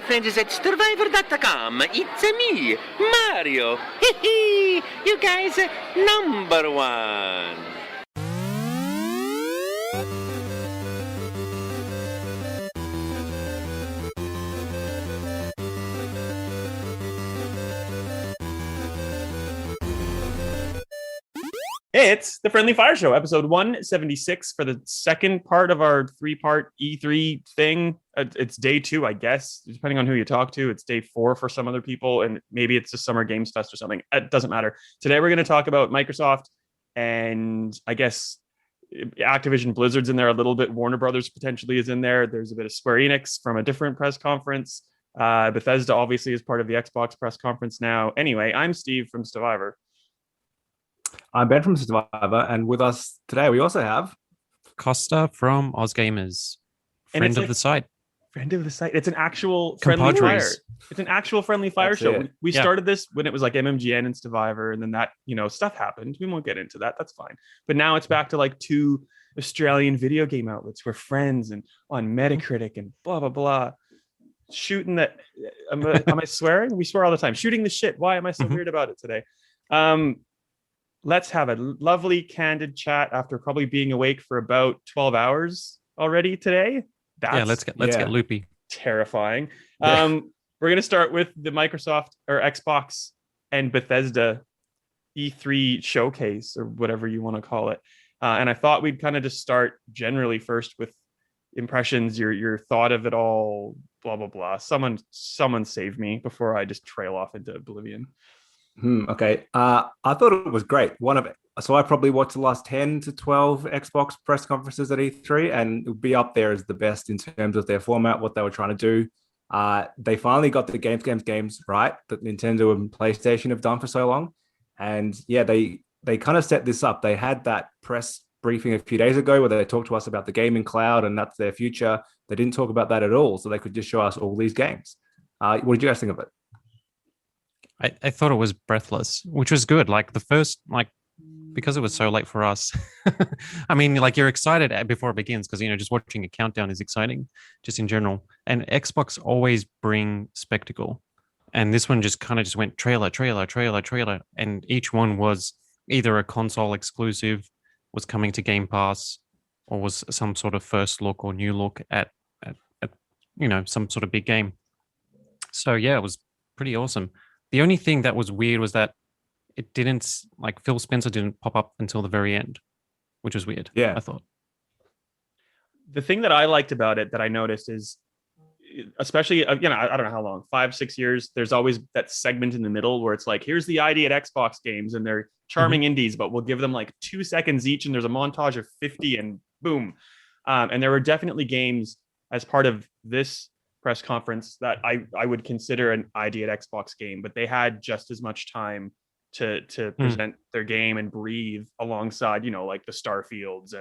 friends at Stevivor.com. It's me, Mario. Hee you guys number one. It's the Friendly Fire Show, episode 176 for the second part of our three-part E3 thing. It's day 2, I guess, depending on who you talk to. It's day 4 for some other people, and maybe it's the Summer Games Fest or something. It doesn't matter. Today, we're going to talk about Microsoft, and I guess Activision Blizzard's in there a little bit. Warner Brothers potentially is in there. There's a bit of Square Enix from a different press conference. Bethesda obviously is part of the Xbox press conference now. Anyway, I'm Steve from Stevivor. I'm Ben from Stevivor, and with us today we also have Kosta from OzGamers, friend of the site. Friend of the site. It's an actual friendly fire. It's an actual friendly fire show. We started this when it was like MMGN and Stevivor, and then that, stuff happened. We won't get into that. That's fine. But now it's back to like 2 Australian video game outlets. We're friends and on Metacritic and blah, blah, blah. Shooting that. Am I swearing? We swear all the time. Shooting the shit. Why am I so weird about it today? Let's have a lovely, candid chat after probably being awake for about 12 hours already today. Let's get loopy. Terrifying. We're going to start with the Microsoft or Xbox and Bethesda E3 showcase or whatever you want to call it. And I thought we'd kind of just start generally first with impressions, your thought of it all, blah, blah, blah. Someone save me before I just trail off into oblivion. Okay. I thought it was great. So I probably watched the last 10 to 12 Xbox press conferences at E3, and it would be up there as the best in terms of their format, what they were trying to do. They finally got the games right that Nintendo and PlayStation have done for so long. And yeah, they kind of set this up. They had that press briefing a few days ago where they talked to us about the gaming cloud and that's their future. They didn't talk about that at all, so they could just show us all these games. What did you guys think of it? I thought it was breathless, which was good. Like the first, because it was so late for us. I mean, you're excited before it begins because, just watching a countdown is exciting just in general. And Xbox always bring spectacle. And this one just kind of just went trailer. And each one was either a console exclusive, was coming to Game Pass, or was some sort of first look or new look at some sort of big game. So yeah, it was pretty awesome. The only thing that was weird was that it didn't, Phil Spencer didn't pop up until the very end, which was weird. Yeah. I thought. The thing that I liked about it that I noticed is, especially, I don't know how long, 5-6 years, there's always that segment in the middle where it's like, here's the ID at Xbox games and they're charming indies, but we'll give them 2 seconds each and there's a montage of 50 and boom. And there were definitely games as part of this press conference that I would consider an ID at Xbox game, but they had just as much time to present their game and breathe alongside, the Starfields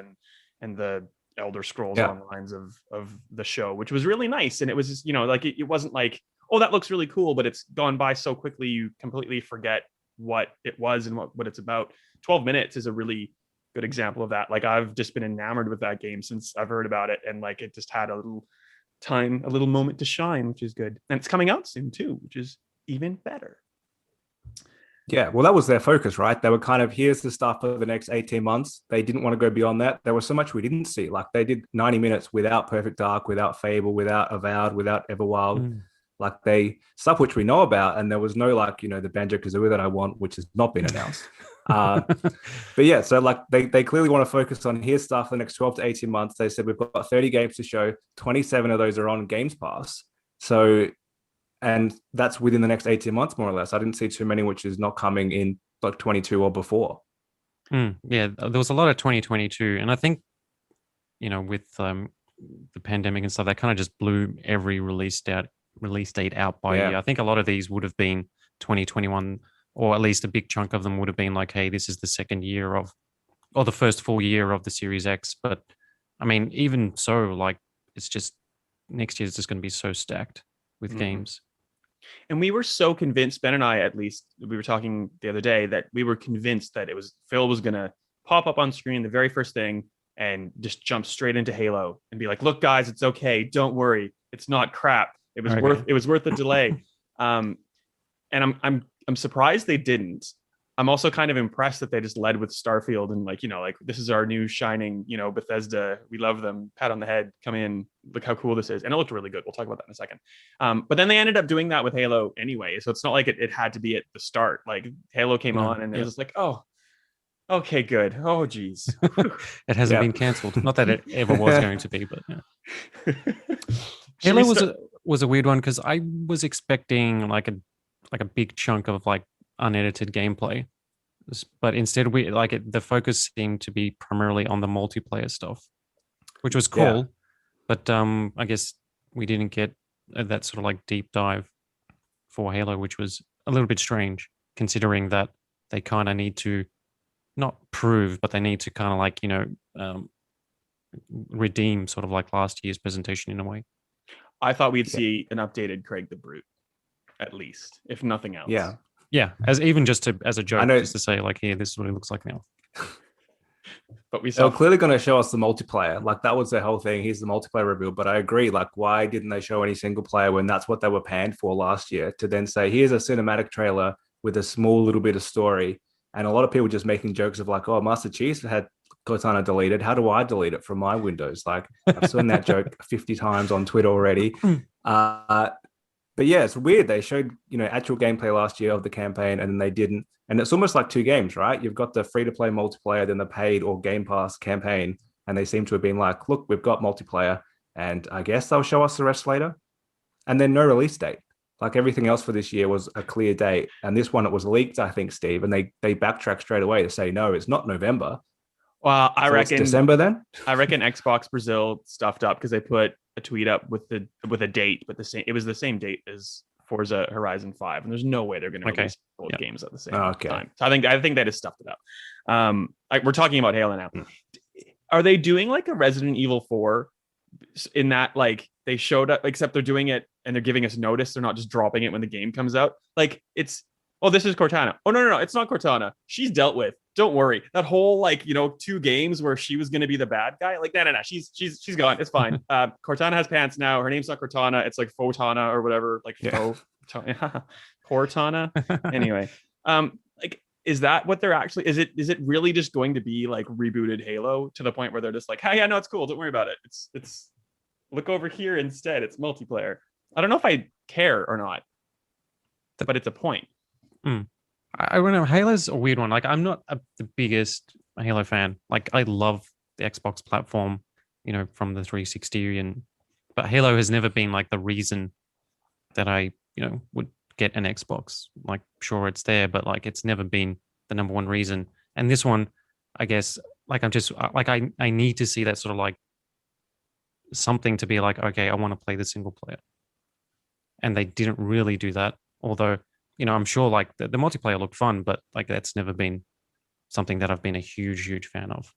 and the Elder Scrolls Onlines of the show, which was really nice. And it was just, it wasn't like, oh, that looks really cool, but it's gone by so quickly you completely forget what it was and what it's about. 12 minutes is a really good example of that. I've just been enamored with that game since I've heard about it, and it just had a little moment to shine, which is good. And it's coming out soon too, which is even better. Yeah, well, that was their focus, right? They were kind of, here's the stuff for the next 18 months. They didn't want to go beyond that. There was so much we didn't see. They did 90 minutes without Perfect Dark, without Fable, without Avowed, without Everwild. Stuff which we know about, and there was no the Banjo-Kazooie that I want, which has not been announced. But yeah, so they clearly want to focus on here's stuff for the next 12 to 18 months. They said we've got 30 games to show, 27 of those are on Games Pass. So, and that's within the next 18 months, more or less. I didn't see too many which is not coming in 22 or before. Yeah, there was a lot of 2022, and I think with the pandemic and stuff, that kind of just blew every release date out by a year. I think a lot of these would have been 2021, or at least a big chunk of them would have been hey, this is the second year or the first full year of the Series X. But I mean, even so, it's just next year is just going to be so stacked with games. And we were so convinced, Ben and I, at least, we were talking the other day, that we were convinced that Phil was going to pop up on screen the very first thing and just jump straight into Halo and be like, look, guys, it's okay. Don't worry. It's not crap. It was Okay. worth the delay. And I'm surprised they didn't. I'm also kind of impressed that they just led with Starfield and like, this is our new shining, Bethesda. We love them. Pat on the head. Come in. Look how cool this is. And it looked really good. We'll talk about that in a second. But then they ended up doing that with Halo anyway. So it's not like it had to be at the start. Like Halo came on and it was like, oh, okay, good. Oh, geez. It hasn't been cancelled. Not that it ever was going to be, but yeah. Halo was a weird one because I was expecting like a big chunk of like unedited gameplay, but instead the focus seemed to be primarily on the multiplayer stuff, which was cool. Yeah. But I guess we didn't get that sort of like deep dive for Halo, which was a little bit strange considering that they kind of need to not prove, but they need to kind of like, redeem sort of like last year's presentation in a way. I thought we'd see an updated Craig the Brute, at least, if nothing else. Yeah, as a joke, know, just to say like, here, this is what it looks like now. But they're clearly going to show us the multiplayer. Like that was their whole thing. Here's the multiplayer reveal. But I agree. Like, why didn't they show any single player when that's what they were panned for last year? To then say, here's a cinematic trailer with a small little bit of story, and a lot of people just making jokes of like, oh, Master Chief had Cortana deleted. How do I delete it from my Windows? Like I've seen that joke 50 times on Twitter already. But yeah, it's weird. They showed, actual gameplay last year of the campaign and then they didn't. And it's almost like two games, right? You've got the free-to-play multiplayer, then the paid or Game Pass campaign. And they seem to have been like, look, we've got multiplayer and I guess they'll show us the rest later. And then no release date. Like everything else for this year was a clear date. And this one, it was leaked, I think, Steve. And they backtracked straight away to say, no, it's not November. Well, I reckon December then. I reckon Xbox Brazil stuffed up because they put a tweet up with a date, but it was the same date as Forza Horizon 5, and there's no way they're going to release both games at the same time. So I think they just stuffed it up. We're talking about Halo now. Are they doing like a Resident Evil 4 in that like they showed up, except they're doing it and they're giving us notice? They're not just dropping it when the game comes out. Like it's, oh, this is Cortana. Oh no, it's not Cortana. She's dealt with. Don't worry. That whole 2 games where she was going to be the bad guy. Like no. She's gone. It's fine. Cortana has pants now. Her name's not Cortana. It's like Photana or whatever. Like Cortana. Anyway, is that what they're actually? Is it really just going to be like rebooted Halo to the point where they're just like, hey, yeah, no, it's cool. Don't worry about it. It's look over here instead. It's multiplayer. I don't know if I care or not, but it's a point. I don't know. Halo's a weird one. Like, I'm not the biggest Halo fan. Like, I love the Xbox platform, from the 360, but Halo has never been like the reason that I, would get an Xbox. Like, sure, it's there, but like, it's never been the number one reason. And this one, I guess, like, I'm just like, I need to see that sort of like something to be like, okay, I want to play the single player. And they didn't really do that, although. I'm sure like the multiplayer looked fun, but like that's never been something that I've been a huge fan of.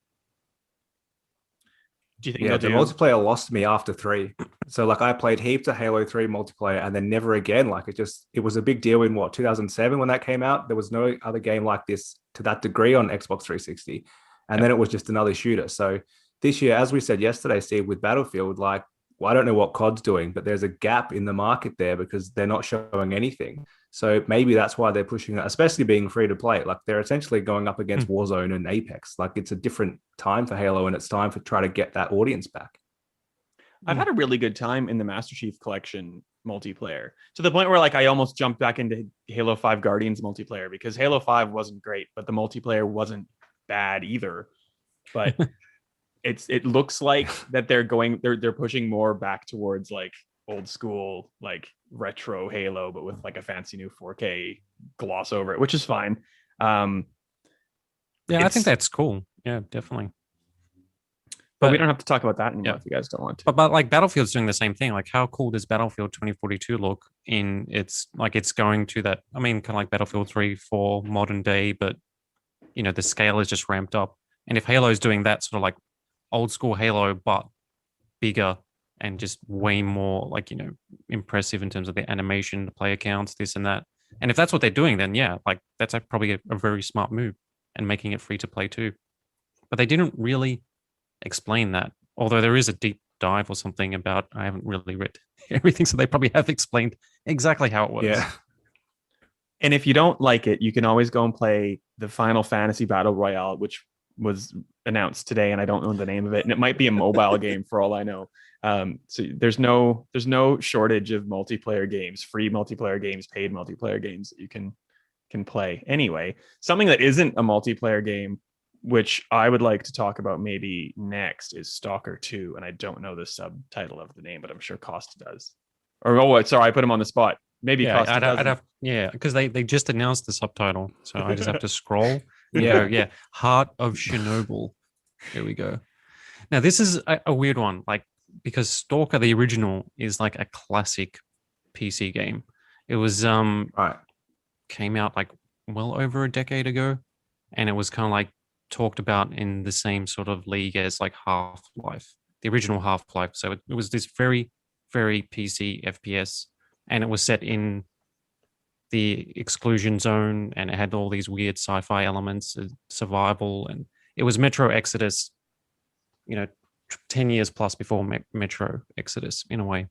Do you think the multiplayer lost me after 3? So like I played heaps of Halo 3 multiplayer and then never again. Like it was a big deal in 2007 when that came out. There was no other game like this to that degree on Xbox 360. And then it was just another shooter. So this year, as we said yesterday, Steve, with Battlefield, like, well, I don't know what COD's doing, but there's a gap in the market there because they're not showing anything. So maybe that's why they're pushing that, especially being free to play. Like they're essentially going up against Warzone and Apex. Like it's a different time for Halo and it's time for try to get that audience back. I've had a really good time in the Master Chief Collection multiplayer to the point where like I almost jumped back into Halo 5 Guardians multiplayer because Halo 5 wasn't great, but the multiplayer wasn't bad either. But it looks like that they're pushing more back towards like old school, like retro Halo, but with like a fancy new 4K gloss over it, which is fine. I think that's cool. Yeah, definitely. But we don't have to talk about that anymore if you guys don't want to. But like Battlefield's doing the same thing. Like how cool does Battlefield 2042 look it's going to that, I mean, kind of like Battlefield 3 for modern day, but the scale is just ramped up. And if Halo's doing that sort of like old school Halo, but bigger and just way more like, impressive in terms of the animation, the player counts, this and that. And if that's what they're doing, then like that's probably a very smart move and making it free to play too. But they didn't really explain that, although there is a deep dive or something about. I haven't really read everything, so they probably have explained exactly how it works. Yeah. And if you don't like it, you can always go and play the Final Fantasy Battle Royale, which was announced today, and I don't know the name of it. And it might be a mobile game for all I know. So there's no shortage of multiplayer games, free multiplayer games, paid multiplayer games that you can play. Anyway, something that isn't a multiplayer game, which I would like to talk about maybe next, is Stalker 2. And I don't know the subtitle of the name, but I'm sure Kosta does. Or sorry, I put him on the spot. Maybe Yeah, Kosta I'd have, because they just announced the subtitle, so I just have to scroll. Yeah. Heart of Chernobyl. There we go. Now this is a weird one, like because Stalker the original is like a classic PC game. It was Right. came out like well over a decade ago, and it was kind of like talked about in the same sort of league as like Half-Life, the original Half-Life. So it was this very, very PC FPS, and it was set in the exclusion zone, and it had all these weird sci-fi elements, survival, and it was Metro Exodus, 10 years plus before Metro Exodus in a way.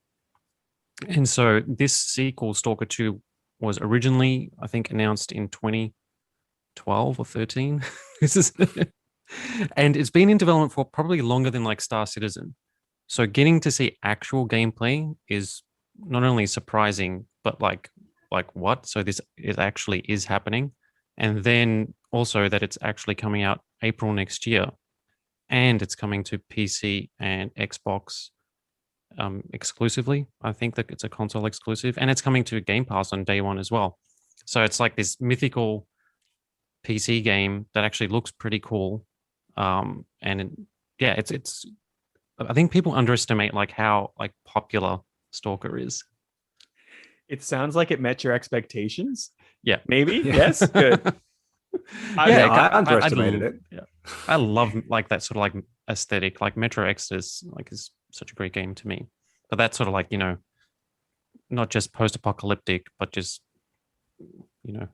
And so this sequel, Stalker 2, was originally, I think, announced in 2012 or 13. And it's been in development for probably longer than like Star Citizen. So getting to see actual gameplay is not only surprising, but like what? So it actually is happening. And then also that it's actually coming out April next year, and it's coming to PC and Xbox exclusively. I think that it's a console exclusive, and it's coming to Game Pass on day one as well. So it's like this mythical PC game that actually looks pretty cool. It's I think people underestimate like how like popular Stalker is. It sounds like it met your expectations. Yeah. Maybe. Yeah. Yes. Good. I underestimated it. Yeah. I love like that sort of like aesthetic. Like Metro Exodus like is such a great game to me. But that's sort of like, not just post-apocalyptic, but just like,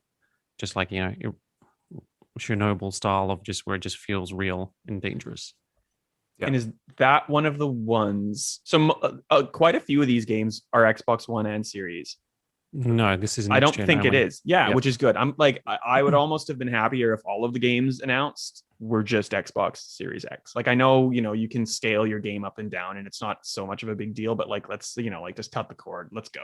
Chernobyl style of just where it just feels real and dangerous. Yeah. And is that one of the ones? So quite a few of these games are Xbox One and Series. No, this is. I don't think it is. Yeah, Yep. which is good. I'm like, I would almost have been happier if all of the games announced were just Xbox Series X. Like, I know, you can scale your game up and down, and it's not so much of a big deal. But like, let's, just cut the cord. Let's go.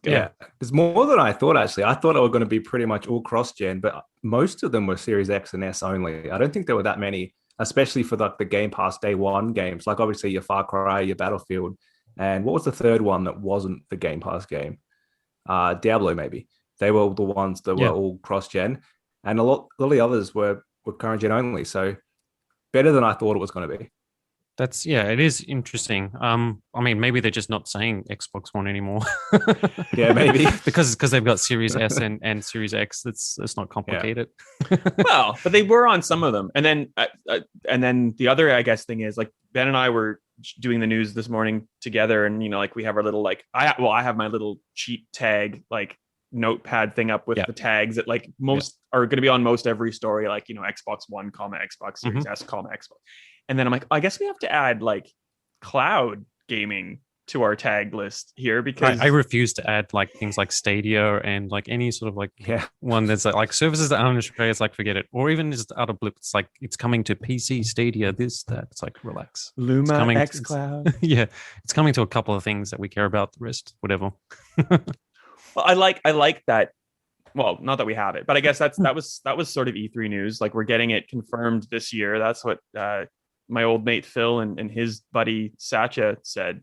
Yeah, there's more than I thought, actually. I thought it were going to be pretty much all cross-gen, but most of them were Series X and S only. I don't think there were that many, especially for like the Game Pass Day One games, like obviously your Far Cry, your Battlefield. And what was the third one that wasn't the Game Pass game? Diablo, maybe. They were the ones that were all cross-gen. And a lot of the others were current gen only. So better than I thought it was going to be. It is interesting. I mean, maybe they're just not saying Xbox One anymore. Yeah, maybe. because they've got Series S and Series X. That's not complicated. Yeah. Well, but they were on some of them. And then the other, I guess, thing is like Ben and I were doing the news this morning together, and like we have our little like I have my little cheat tag like notepad thing up with the tags that like most are going to be on most every story, like Xbox One, Xbox Series S, Xbox. And then I'm like, I guess we have to add like cloud gaming to our tag list here, because I refuse to add like things like Stadia and like any sort of like one that's like services that aren't in Australia. It's like, forget it. Or even just out of blue, it's like it's coming to PC, Stadia, this, that. It's like, relax. Luma, xCloud. Yeah, it's coming to a couple of things that we care about. The rest, whatever. Well, I like that. Well, not that we have it, but I guess that was sort of E3 news. Like, we're getting it confirmed this year. That's what my old mate Phil and his buddy Satya said.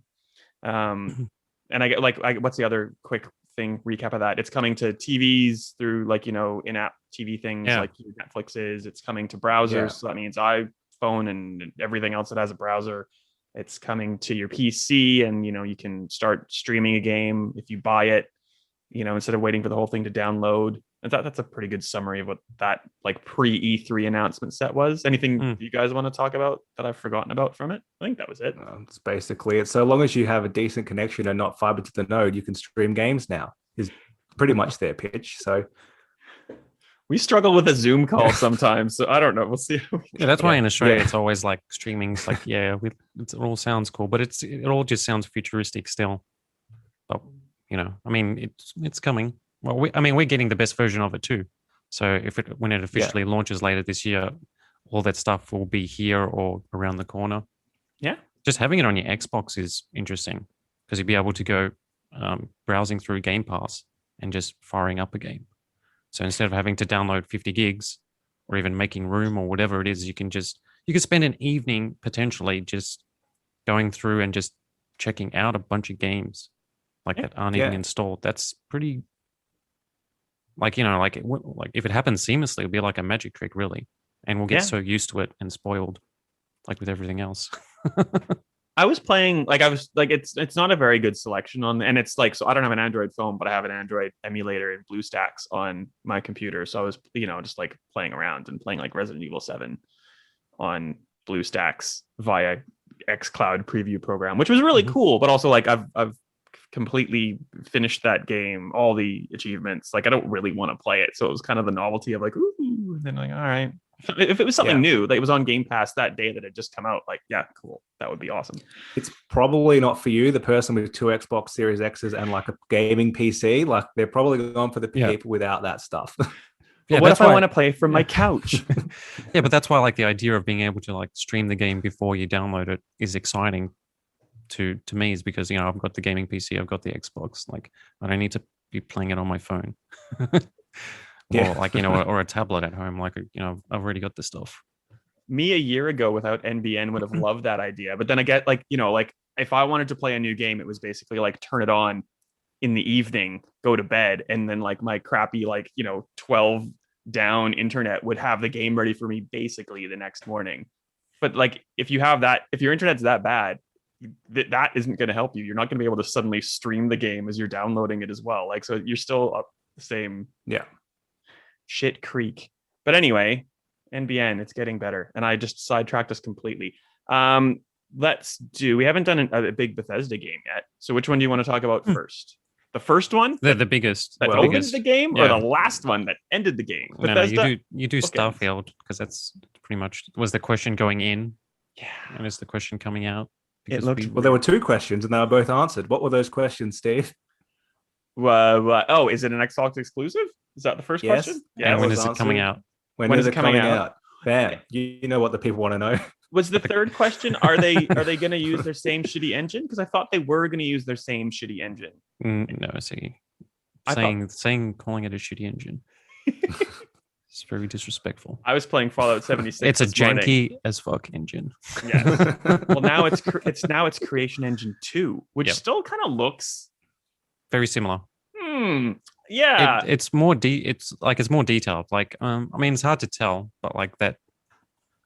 And I get what's the other quick thing recap of that? It's coming to TVs through like, in-app TV things like Netflix is. It's coming to browsers. So that means iPhone and everything else that has a browser. It's coming to your PC, and, you can start streaming a game if you buy it, instead of waiting for the whole thing to download. I thought that's a pretty good summary of what that like pre-E3 announcement set was. Anything you guys want to talk about that I've forgotten about from it? I think that was it. It's basically it. So long as you have a decent connection and not fiber to the node, you can stream games now, is pretty much their pitch. So, We struggle with a Zoom call sometimes, so I don't know. We'll see. Yeah, that's why in Australia Yeah. it's always like streaming. It's like, yeah, it all sounds cool, but it all just sounds futuristic still. But I mean, it's coming. Well, we're getting the best version of it too. So when it officially launches later this year, all that stuff will be here or around the corner. Yeah. Just having it on your Xbox is interesting because you'll be able to go browsing through Game Pass and just firing up a game. So instead of having to download 50 gigs or even making room or whatever it is, you can spend an evening potentially just going through and just checking out a bunch of games that aren't even installed. That's pretty like if it happens seamlessly, it'll be like a magic trick really. And we'll get so used to it and spoiled like with everything else. I was playing it's not a very good selection and it's like, so I don't have an Android phone, but I have an Android emulator in BlueStacks on my computer. So I was, just like playing around and playing like Resident Evil 7 on BlueStacks via xCloud preview program, which was really cool. But also like I've completely finished that game, all the achievements. Like I don't really want to play it. So it was kind of the novelty of like, ooh, and then like, all right. If it was something new that was on Game Pass that day that had just come out, like, yeah, cool. That would be awesome. It's probably not for you, the person with 2 Xbox Series X's and like a gaming PC. Like they're probably going for the people without that stuff. Yeah, what if I want to play from my couch? Yeah, but that's why like the idea of being able to like stream the game before you download it is exciting to me, is because I've got the gaming PC, I've got the Xbox. Like I don't need to be playing it on my phone. Or like or a tablet at home. Like I've already got the stuff. Me a year ago without NBN would have loved that idea, but then I get like if I wanted to play a new game, it was basically like turn it on in the evening, go to bed, and then like my crappy 12 down internet would have the game ready for me basically the next morning. But like if you have that, if your internet's that bad, that isn't going to help you. You're not going to be able to suddenly stream the game as you're downloading it as well. Like so you're still up the same shit creek. But anyway, NBN, it's getting better. And I just sidetracked us completely. We haven't done a big Bethesda game yet. So which one do you want to talk about first? The first one? The biggest. That opened the game, or the last one that ended the game? Bethesda? No, you do Starfield, because that's pretty much was the question going in. Yeah. And it's the question coming out. Well, there were 2 questions and they were both answered. What were those questions, Steve? Is it an Xbox exclusive? Is that the first question? Yeah. And when is it coming out? When is it coming out? Bam. You know what the people want to know. Was the third question, are they going to use their same shitty engine? Because I thought they were going to use their same shitty engine. No, see. Calling it a shitty engine. It's very disrespectful. I was playing Fallout 76. It's a janky as fuck engine. Yes. Well, now it's Creation Engine 2, which still kind of looks very similar. Yeah. It's more more detailed. Like it's hard to tell, but like that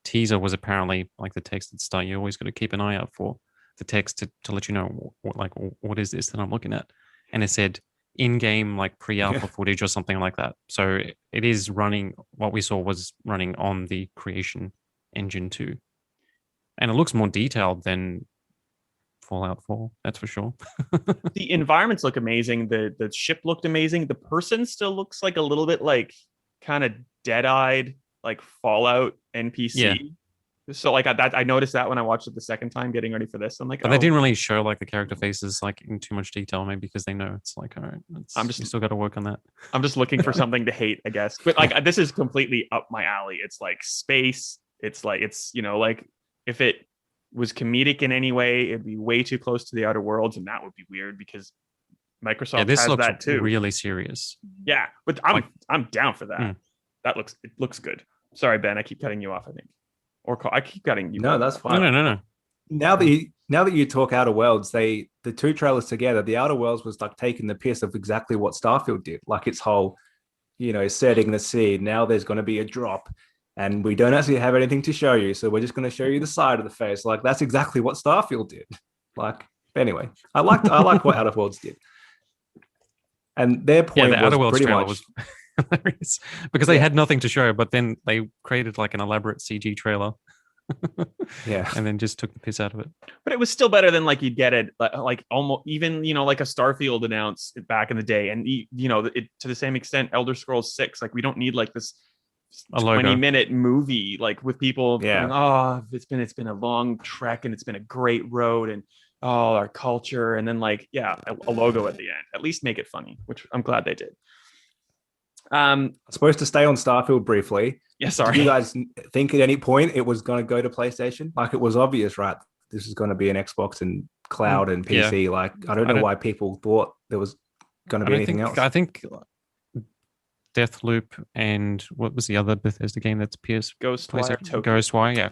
teaser was apparently like the text at the start. You always got to keep an eye out for the text to let you know what is this that I'm looking at. And it said in-game like pre-alpha footage or something like that. So it is running. What we saw was running on the Creation Engine 2, and it looks more detailed than Fallout 4. That's for sure. The environments look amazing. The ship looked amazing. The person still looks like a little bit like kind of dead-eyed, like Fallout NPC. Yeah. So like I noticed that when I watched it the second time getting ready for this. I'm like, but they didn't really show like the character faces like in too much detail, maybe because they know it's like, all right, you still got to work on that. I'm just looking for something to hate, I guess. But like this is completely up my alley. It's like space. It's like like if it was comedic in any way, it'd be way too close to the Outer Worlds, and that would be weird because Microsoft this has looks that too. Really serious. Yeah, but I'm down for that. It looks good. Sorry, Ben, I keep cutting you off. I think. Or I keep cutting you. No, that's fine. No. Now that you talk Outer Worlds, the 2 trailers together, the Outer Worlds was like taking the piss of exactly what Starfield did. Like its whole, setting the scene. Now there's going to be a drop, and we don't actually have anything to show you, so we're just going to show you the side of the face. Like that's exactly what Starfield did. Like anyway, I liked what Outer Worlds did, and their point the Outer was Worlds pretty trailer much. Was hilarious because they had nothing to show, but then they created like an elaborate CG trailer Yeah. and then just took the piss out of it. But it was still better than like you'd get it like almost even like a Starfield announced back in the day, and it to the same extent Elder Scrolls 6. Like we don't need like this A logo. 20-minute movie like with people Yeah. going, oh, it's been a long trek and it's been a great road and oh our culture, and then like a logo at the end. At least make it funny, which I'm glad they did. Supposed to stay on Starfield briefly. Yeah, sorry. Did you guys think at any point it was going to go to PlayStation? Like it was obvious, right? This is going to be an Xbox and cloud and PC. Yeah. Like I don't know why people thought there was going to be anything else. I think Deathloop and what was the other Bethesda game that's PS Ghostwire Tokyo. Ghostwire, yeah.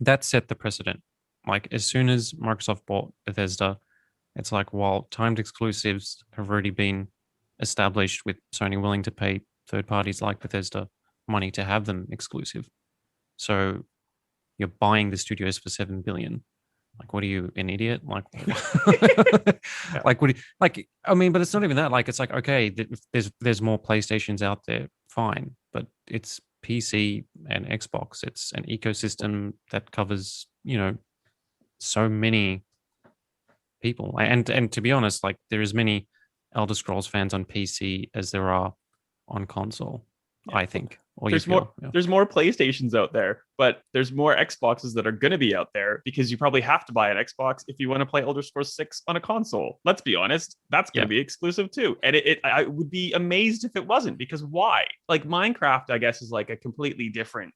That set the precedent. Like as soon as Microsoft bought Bethesda, it's like while timed exclusives have already been established with Sony willing to pay third parties like Bethesda money to have them exclusive. So you're buying the studios for $7 billion. Like, what are you, an idiot? Like, like, what? I mean, but it's not even that. Like, it's like, okay, there's more PlayStations out there, fine, but it's PC and Xbox. It's an ecosystem that covers, so many people. And to be honest, like, there is many Elder Scrolls fans on PC as there are on console. Yeah. I think. There's more PlayStations out there, but there's more Xboxes that are going to be out there because you probably have to buy an Xbox if you want to play Elder Scrolls 6 on a console. Let's be honest, that's going to be exclusive too. And I would be amazed if it wasn't, because why? Like Minecraft, I guess, is like a completely different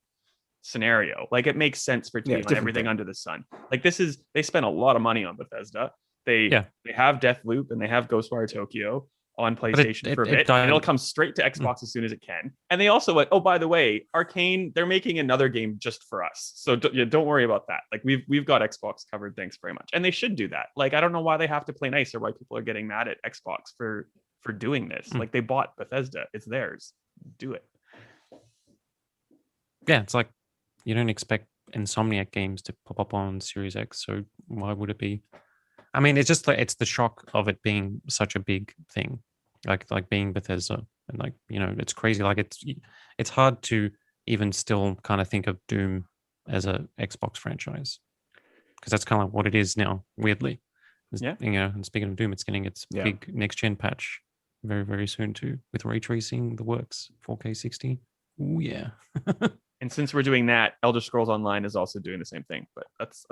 scenario. Like it makes sense for it to be on everything under the sun. Like they spent a lot of money on Bethesda. They have Deathloop and they have Ghostwire Tokyo on PlayStation for a bit, and it'll come straight to Xbox as soon as it can. And they also went, oh, by the way, Arcane, they're making another game just for us, so don't worry about that. Like we've got Xbox covered, thanks very much. And they should do that. Like I don't know why they have to play nice or why people are getting mad at Xbox for doing this. Like they bought Bethesda, it's theirs. Do it. Yeah, it's like you don't expect Insomniac games to pop up on Series X, so why would it be? I mean, it's just like it's the shock of it being such a big thing, like being Bethesda, and like it's crazy. Like it's hard to even still kind of think of Doom as a Xbox franchise, because that's kind of like what it is now. Weirdly, And speaking of Doom, it's getting its big next gen patch very, very soon too, with ray tracing, the works, 4K 60. Ooh yeah. And since we're doing that, Elder Scrolls Online is also doing the same thing. But that's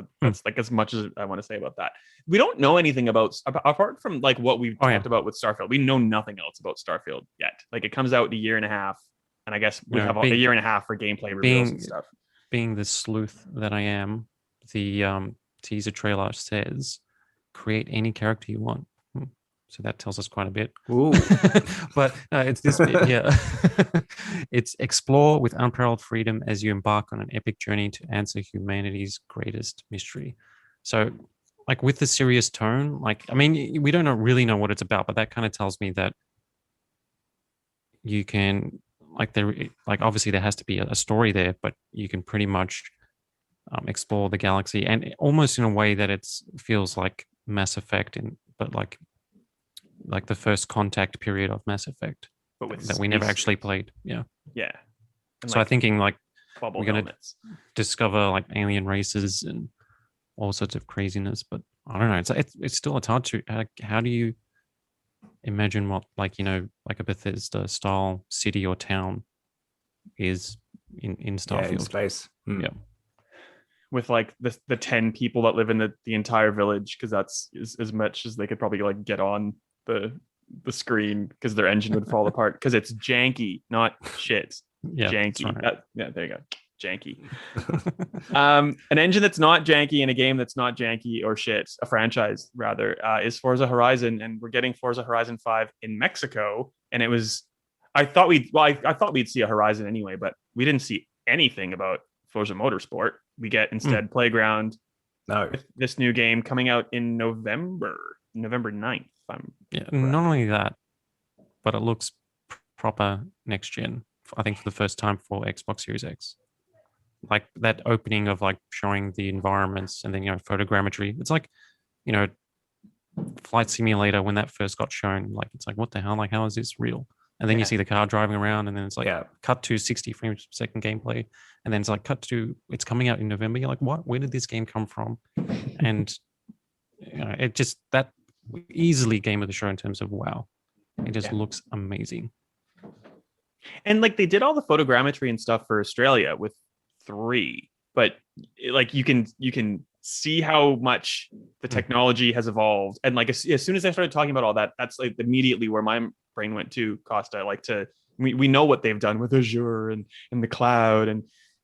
like as much as I want to say about that. We don't know anything about, apart from like what we've talked about with Starfield. We know nothing else about Starfield yet. Like it comes out in a year and a half, and I guess we have a year and a half for gameplay reveals and stuff. Being the sleuth that I am, the teaser trailer says, "Create any character you want." So that tells us quite a bit. Ooh. But it's this bit, yeah. It's explore with unparalleled freedom as you embark on an epic journey to answer humanity's greatest mystery. So, like with the serious tone, like, I mean, we don't really know what it's about, but that kind of tells me that you can, obviously there has to be a story there, but you can pretty much explore the galaxy, and almost in a way that it feels like Mass Effect, but like the first contact period of Mass Effect, but that we never actually played. Yeah. And so I'm thinking like we're going to discover like alien races and all sorts of craziness, but I don't know. It's still hard to. How do you imagine what like a Bethesda style city or town is in Starfield? In space. Yeah. With like the 10 people that live in the entire village, because that's as much as they could probably like get on the screen, because their engine would fall apart because it's janky, not shit. Janky. Right. There you go. Janky. An engine that's not janky in a game that's not janky or shit, a franchise rather, is Forza Horizon, and we're getting Forza Horizon 5 in Mexico. And it was, I thought we'd see a Horizon anyway, but we didn't see anything about Forza Motorsport. We get instead Playground. No, this new game coming out in November 9th. Not only that, but it looks proper next gen. I think for the first time for Xbox Series X, like that opening of like showing the environments and then photogrammetry. It's like Flight Simulator when that first got shown. Like it's like what the hell? Like how is this real? And then Yeah. you see the car driving around, and then it's like Yeah. cut to 60 frames per second gameplay, and then it's like cut to it's coming out in November. You're like, what? Where did this game come from? And it just that easily game of the show in terms of wow, it just looks amazing. And like they did all the photogrammetry and stuff for Australia with 3, but like you can see how much the technology has evolved. And like as soon as I started talking about all that, that's like immediately where my brain went to, Costa. Like we know what they've done with Azure and the cloud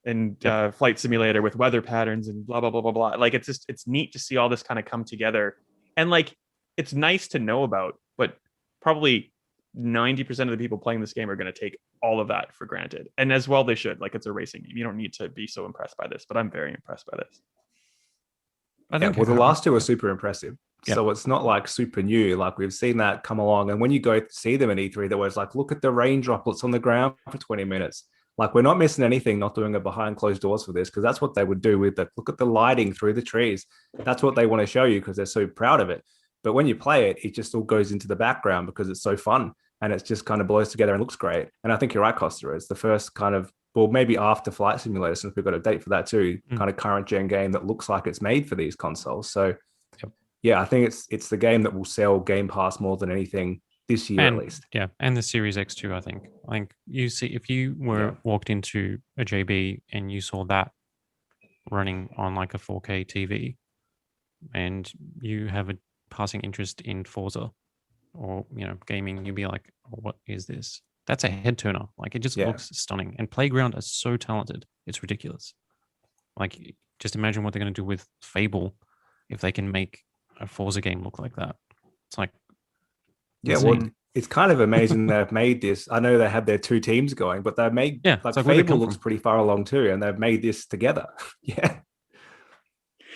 and flight simulator with weather patterns and blah blah blah blah blah. Like it's neat to see all this kind of come together. And like it's nice to know about, but probably 90% of the people playing this game are going to take all of that for granted, and as well they should. Like it's a racing game, you don't need to be so impressed by this, but I'm very impressed by this. I think well, the last 2 are super impressive. Yeah. So it's not like super new. Like we've seen that come along, and when you go see them in E3, there was like, look at the rain droplets on the ground for 20 minutes. Like we're not missing anything, not doing it behind closed doors for this, because that's what they would do with the look at the lighting through the trees. That's what they want to show you because they're so proud of it. But when you play it, it just all goes into the background because it's so fun and it just kind of blows together and looks great. And I think you're right, Costa. It's the first kind of, well, maybe after Flight Simulator, since we've got a date for that too, kind of current gen game that looks like it's made for these consoles. So yeah, I think it's the game that will sell Game Pass more than anything this year, at least. Yeah, and the Series X too. I think you see, if you were walked into a JB and you saw that running on like a 4K TV, and you have a passing interest in Forza or gaming, you'd be like, oh, what is this? That's a head turner. Like it just looks stunning. And Playground is so talented, it's ridiculous. Like just imagine what they're going to do with Fable if they can make a Forza game look like that. It's like well, it's kind of amazing they've made this. I know they have their 2 teams going, but they've made like Fable looks pretty far along too, and they've made this together.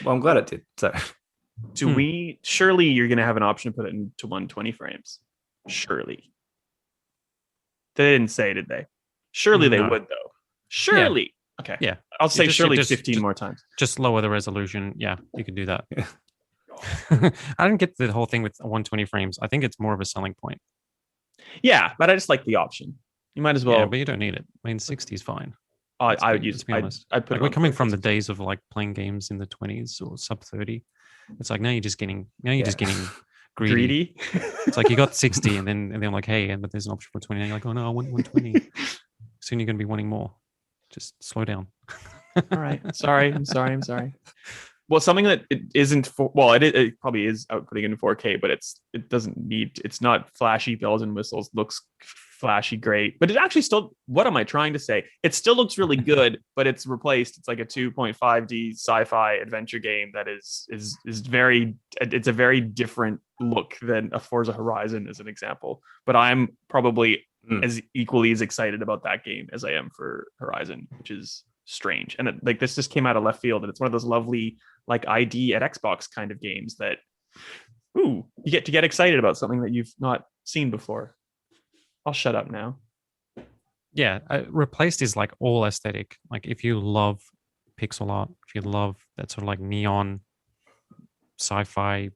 Well, I'm glad it did. So do we surely you're going to have an option to put it into 120 frames? Surely. They didn't say, did they? Surely they would though. Surely. Okay. Yeah. I'll say surely 15 more times. Just lower the resolution. Yeah, you could do that. I don't get the whole thing with 120 frames. I think it's more of a selling point. Yeah, but I just like the option. You might as well. Yeah, but you don't need it. I mean, 60 is fine. I would use. I'd put. We're coming from the days of like playing games in the 20s or sub 30. It's like now you're just getting greedy. It's like you got 60 and then they're like, hey, but there's an option for 20. And you're like, oh no, I want 120. Soon you're going to be wanting more. Just slow down. All right. I'm sorry. Well, something that it isn't for, well, it probably is outputting in 4K, but it doesn't need, it's not flashy bells and whistles, looks flashy great, but it actually still, what am I trying to say? It still looks really good, but it's replaced. It's like a 2.5D sci-fi adventure game that is very, it's a very different look than a Forza Horizon as an example. But I'm probably as equally as excited about that game as I am for Horizon, which is strange. And like this just came out of left field, and it's one of those lovely like ID at Xbox kind of games that you get to get excited about something that you've not seen before. I'll shut up now. Yeah, replaced is like all aesthetic. Like if you love pixel art, if you love that sort of like neon sci-fi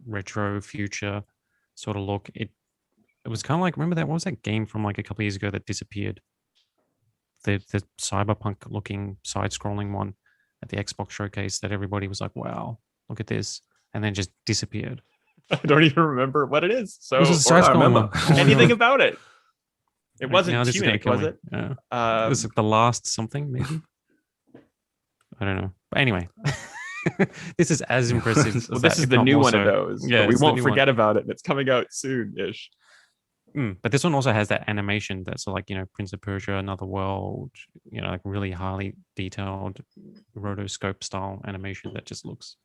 retro future sort of look, it was kind of like, remember that, what was that game from like a couple of years ago that disappeared? The cyberpunk looking side-scrolling one at the Xbox showcase that everybody was like, wow, look at this, and then just disappeared. I don't even remember what it is. So it was a side-scrolling one. Anything about it. It wasn't now Tunic, was it? Yeah. Was it the last something, maybe? I don't know. But anyway, this is as impressive as this is the new one of those. Yeah, but we won't forget about it. It's coming out soon-ish. But this one also has that animation that's like, Prince of Persia, Another World, like really highly detailed rotoscope style animation that just looks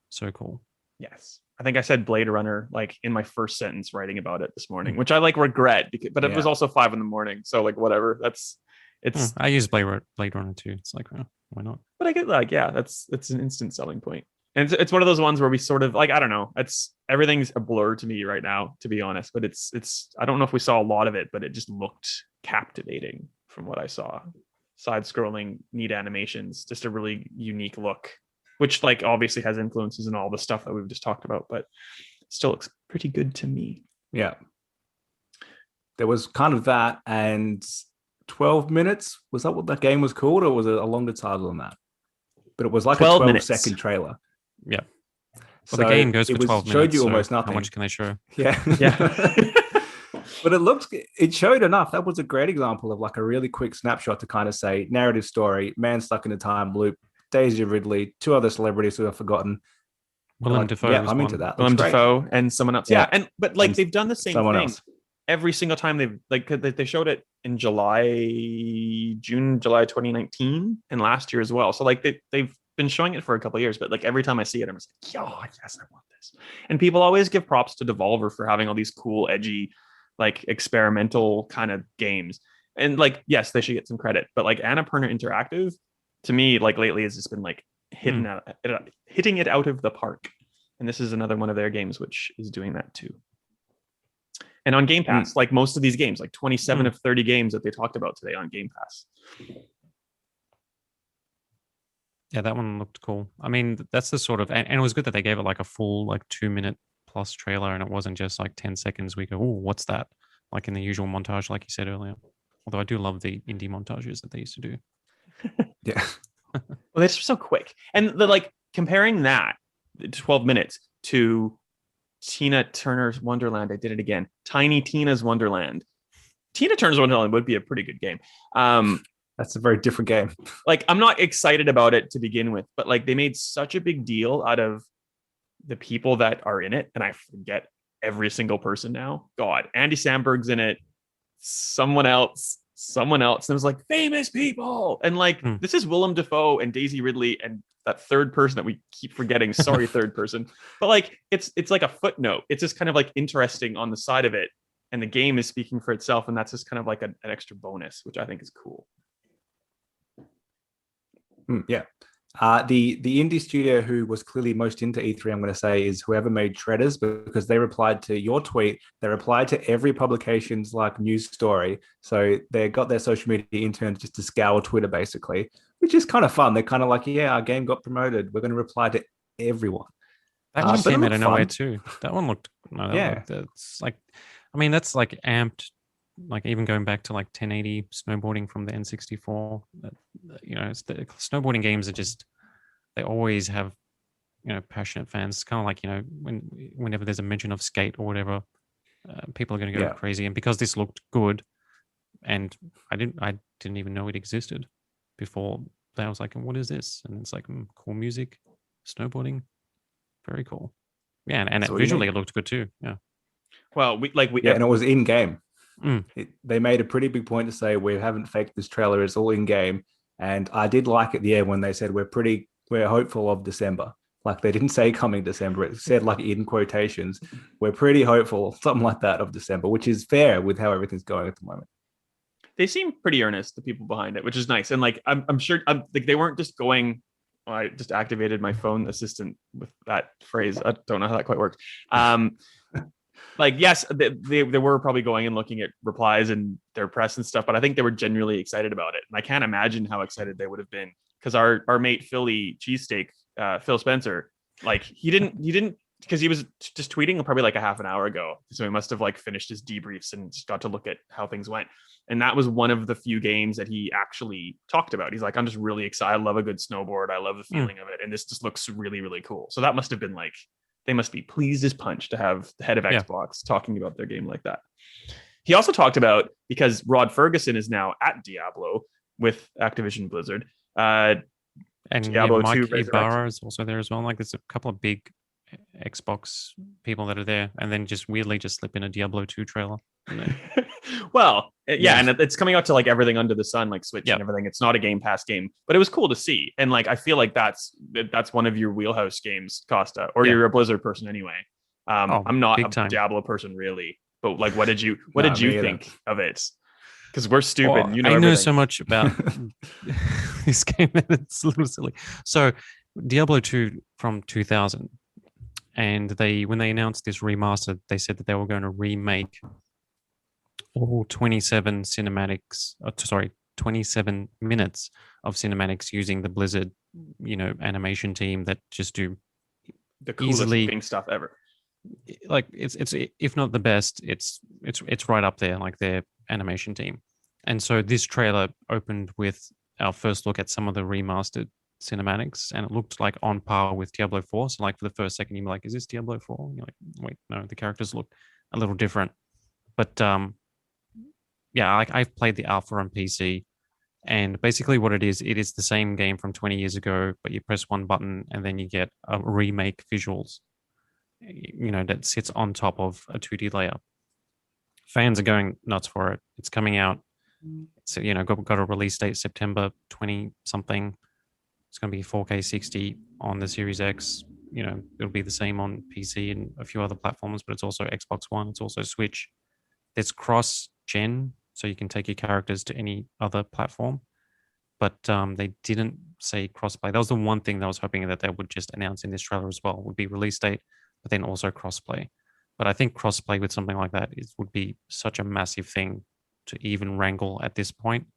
so cool. Yes. I think I said Blade Runner like in my first sentence writing about it this morning, which I like regret, but it was also 5 a.m. So like whatever. I use Blade Runner too. It's like, why not? But I get like, that's an instant selling point. And it's one of those ones where we sort of like, I don't know, everything's a blur to me right now, to be honest, but it's I don't know if we saw a lot of it, but it just looked captivating from what I saw. Side scrolling, neat animations, just a really unique look, which like obviously has influences in all the stuff that we've just talked about, but still looks pretty good to me. Yeah. there was kind of that, and 12 minutes. Was that what that game was called, or was it a longer title than that? But it was like a 12 12-second minutes. trailer. Yeah. So Well, the game goes for 12 minutes. Showed you so almost nothing. How much can they show? Yeah. But it showed enough. That was a great example of like a really quick snapshot to kind of say narrative story, man stuck in a time loop, Daisy Ridley, 2 other celebrities who I've forgotten. Willem Dafoe. Yeah, was I'm one. into that. Willem Looks great. Dafoe and someone else. Yeah. But like And they've done the same someone thing else. every single time they've like they showed it in July 2019 and last year as well. So like they've been showing it for a couple of years, but like every time I see it, I'm just like, oh yes, I want this. And people always give props to Devolver for having all these cool, edgy, like experimental kind of games. And like, yes, they should get some credit, but like Annapurna Interactive, to me, like lately has just been like hitting it out of the park. And this is another one of their games which is doing that too. And on Game Pass, like most of these games, like 27 of 30 games that they talked about today on Game Pass. Yeah, that one looked cool. I mean, that's the sort of, and it was good that they gave it like a full like 2-minute plus trailer, and it wasn't just like 10 seconds. We go, oh, what's that? Like in the usual montage, like you said earlier. Although I do love the indie montages that they used to do. Yeah. Well, they're so quick. And the like comparing that 12 minutes to Tina Turner's Wonderland. I did it again. Tiny Tina's Wonderland. Tina Turner's Wonderland would be a pretty good game. That's a very different game. Like, I'm not excited about it to begin with, but like they made such a big deal out of the people that are in it, and I forget every single person now. God, Andy Samberg's in it. Someone else. And it was like famous people, and like this is Willem Dafoe and Daisy Ridley and that third person that we keep forgetting. Sorry, third person. But like it's like a footnote. It's just kind of like interesting on the side of it, and the game is speaking for itself, and that's just kind of like an extra bonus, which I think is cool. Yeah. The indie studio who was clearly most into E3, I'm going to say, is whoever made Shredders, because they replied to your tweet. They replied to every publication's like news story. So they got their social media interns just to scour Twitter, basically, which is kind of fun. They're kind of like, yeah, our game got promoted. We're going to reply to everyone. That one came out of nowhere fun. too. That one looked, it's like, I mean, that's like amped. Like even going back to like 1080 snowboarding from the N64, it's the snowboarding games are just, they always have, passionate fans. It's kind of like, whenever there's a mention of skate or whatever, people are going to go crazy. And because this looked good, and I didn't even know it existed before, I was like, what is this? And it's like, cool music, snowboarding, very cool. Yeah, and visually it looked good too. Yeah. Well, and it was in game. They made a pretty big point to say we haven't faked this trailer; it's all in game. And I did like it, when they said we're hopeful of December. Like they didn't say coming December; it said like in quotations, we're pretty hopeful, something like that, of December, which is fair with how everything's going at the moment. They seem pretty earnest, the people behind it, which is nice. And like I'm sure like they weren't just going. Well, I just activated my phone assistant with that phrase. I don't know how that quite works. Like, yes, they were probably going and looking at replies and their press and stuff, but I think they were genuinely excited about it. And I can't imagine how excited they would have been, because our mate Philly Cheesesteak, Phil Spencer, like he didn't because he was just tweeting probably like a half an hour ago. So he must have like finished his debriefs and just got to look at how things went. And that was one of the few games that he actually talked about. He's like, I'm just really excited. I love a good snowboard. I love the feeling of it. And this just looks really, really cool. So that must have been like, they must be pleased as punch to have the head of Xbox talking about their game like that. He also talked about, because Rod Ferguson is now at Diablo with Activision Blizzard. And Diablo Mike 2 Ibarra is also there as well. Like there's a couple of big Xbox people that are there, and then just weirdly just slip in a Diablo 2 trailer. Well, yeah, and it's coming out to like everything under the sun, like Switch and everything. It's not a Game Pass game, but it was cool to see. And like I feel like that's one of your wheelhouse games, Kosta, or you're a Blizzard person anyway. I'm not a Diablo person really, but like, what did you think of it? Because we're stupid. Well, I know everything. so much about this game that it's a little silly. So Diablo 2 from 2000, and when they announced this remaster, they said that they were going to remake all 27 cinematics. 27 minutes of cinematics using the Blizzard, animation team that just do the coolest looking stuff ever. Like it's if not the best, it's it's right up there, like their animation team. And so this trailer opened with our first look at some of the remastered cinematics, and it looked like on par with Diablo 4. So like for the first second, you're like, is this Diablo 4? You're like, wait, no, the characters look a little different. But yeah, like I've played the alpha on PC, and basically what it is the same game from 20 years ago, but you press one button and then you get a remake visuals, that sits on top of a 2D layer. Fans are going nuts for it. It's coming out. So, got a release date September 20 something. It's going to be 4K 60 on the Series X. It'll be the same on PC and a few other platforms, but it's also Xbox One. It's also Switch. There's cross-gen, so you can take your characters to any other platform. But they didn't say crossplay. That was the one thing that I was hoping that they would just announce in this trailer as well, would be release date, but then also crossplay. But I think crossplay with something like that would be such a massive thing to even wrangle at this point,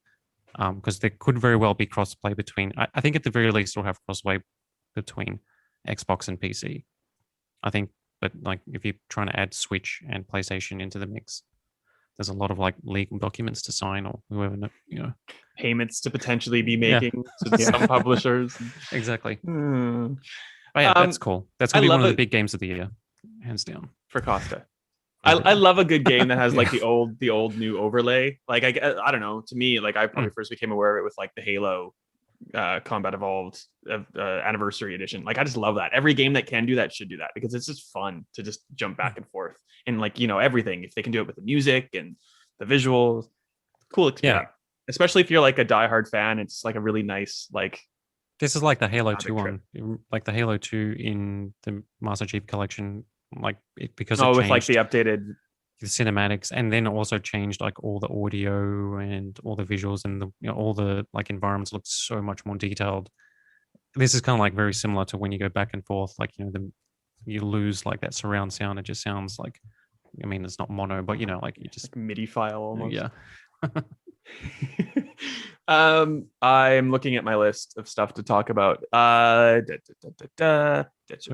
because there could very well be crossplay between. I think at the very least we'll have crossplay between Xbox and PC. I think, but like if you're trying to add Switch and PlayStation into the mix, there's a lot of like legal documents to sign, or whoever, payments to potentially be making to some publishers. Exactly. Hmm. Oh yeah, that's cool. That's gonna be one of the it big games of the year, hands down. for Kosta. I love a good game that has like the old new overlay. Like I don't know. To me, like I probably first became aware of it with like the Halo Combat Evolved Anniversary Edition. Like I just love that. Every game that can do that should do that, because it's just fun to just jump back and forth and like everything. If they can do it with the music and the visuals, cool experience. Yeah. Especially if you're like a diehard fan, it's like a really nice like. This is like the Halo 2 one, like the Halo 2 in the Master Chief Collection. Like because it changed with like the updated the cinematics, and then also changed like all the audio and all the visuals, and the all the like environments looked so much more detailed. This is kind of like very similar to when you go back and forth, like you lose like that surround sound. It just sounds like, I mean, it's not mono, but like you just like MIDI file almost. Yeah. I'm looking at my list of stuff to talk about. So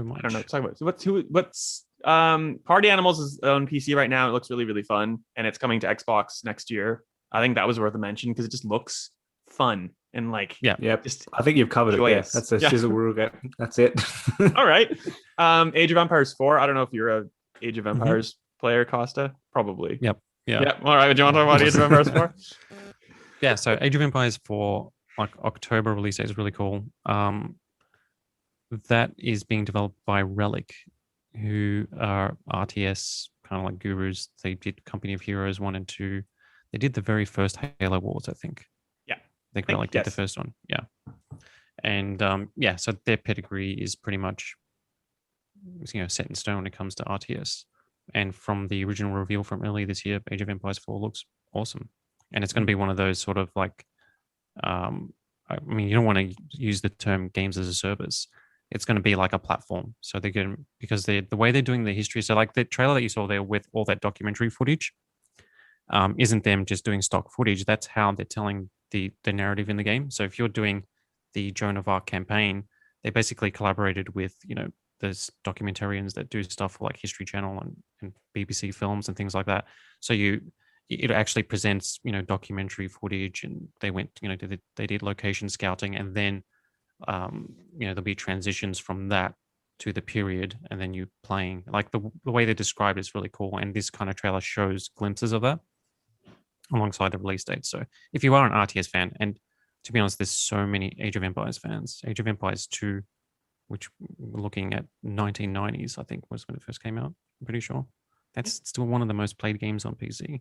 much. I don't know. Talk about what's Party Animals is on PC right now. It looks really, really fun, and it's coming to Xbox next year. I think that was worth a mention because it just looks fun and like just I think you've covered joyous. It. Yeah. That's a shizzle rule. That's it. All right. Age of Empires 4. I don't know if you're a Age of Empires player, Kosta. Probably. Yep. Yeah. All right. Do you want to talk about Age of Empires 4? Yeah. So Age of Empires 4, like October release date, is really cool. That is being developed by Relic, who are RTS kind of like gurus. They did Company of Heroes 1 and 2. They did the very first Halo Wars, I think. Yeah. I think Relic did the first one. Yeah. And so their pedigree is pretty much set in stone when it comes to RTS. And from the original reveal from earlier this year, Age of Empires 4 looks awesome. And it's going to be one of those sort of like, I mean, you don't want to use the term games as a service. It's going to be like a platform. So they're going, because the way they're doing the history. So like the trailer that you saw there with all that documentary footage, isn't them just doing stock footage. That's how they're telling the narrative in the game. So if you're doing the Joan of Arc campaign, they basically collaborated with, there's documentarians that do stuff for like History Channel and BBC Films and things like that. So it actually presents, documentary footage, and they went, they did location scouting, and then, there'll be transitions from that to the period, and then you playing. Like the way they described it's really cool, and this kind of trailer shows glimpses of that alongside the release date. So if you are an RTS fan, and to be honest, there's so many Age of Empires fans. Age of Empires 2, which we're looking at 1990s, I think was when it first came out. I'm pretty sure. That's still one of the most played games on PC.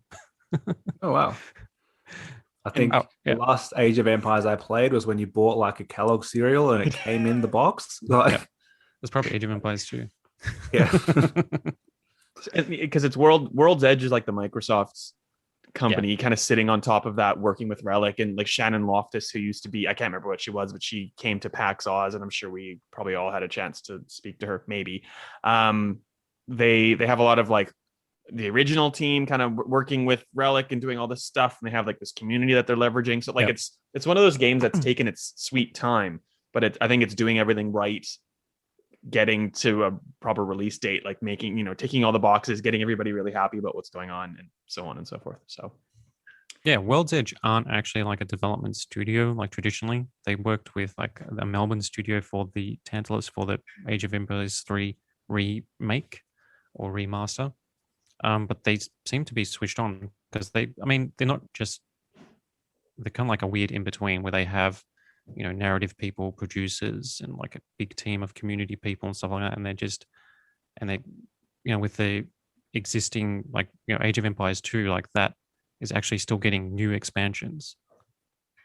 Oh, wow. I think the last Age of Empires I played was when you bought like a Kellogg cereal and it came in the box. Like, it's probably Age of Empires 2. Yeah. Because it's World's Edge is like the Microsoft's company, kind of sitting on top of that, working with Relic, and like Shannon Loftus, who used to be, I can't remember what she was, but she came to PAX Oz, and I'm sure we probably all had a chance to speak to her, maybe. They have a lot of like the original team kind of working with Relic and doing all this stuff, and they have like this community that they're leveraging. So like it's one of those games that's taken its sweet time, but I think it's doing everything right getting to a proper release date, like making, ticking all the boxes, getting everybody really happy about what's going on, and so on and so forth. So Yeah, World's Edge aren't actually like a development studio like traditionally. They worked with like a Melbourne studio for the Tantalus for the Age of Empires 3 remake or remaster. But they seem to be switched on because they're not just, they're kind of like a weird in between where they have, narrative people, producers, and like a big team of community people and stuff like that. And they, with the existing, like, Age of Empires 2, like that is actually still getting new expansions.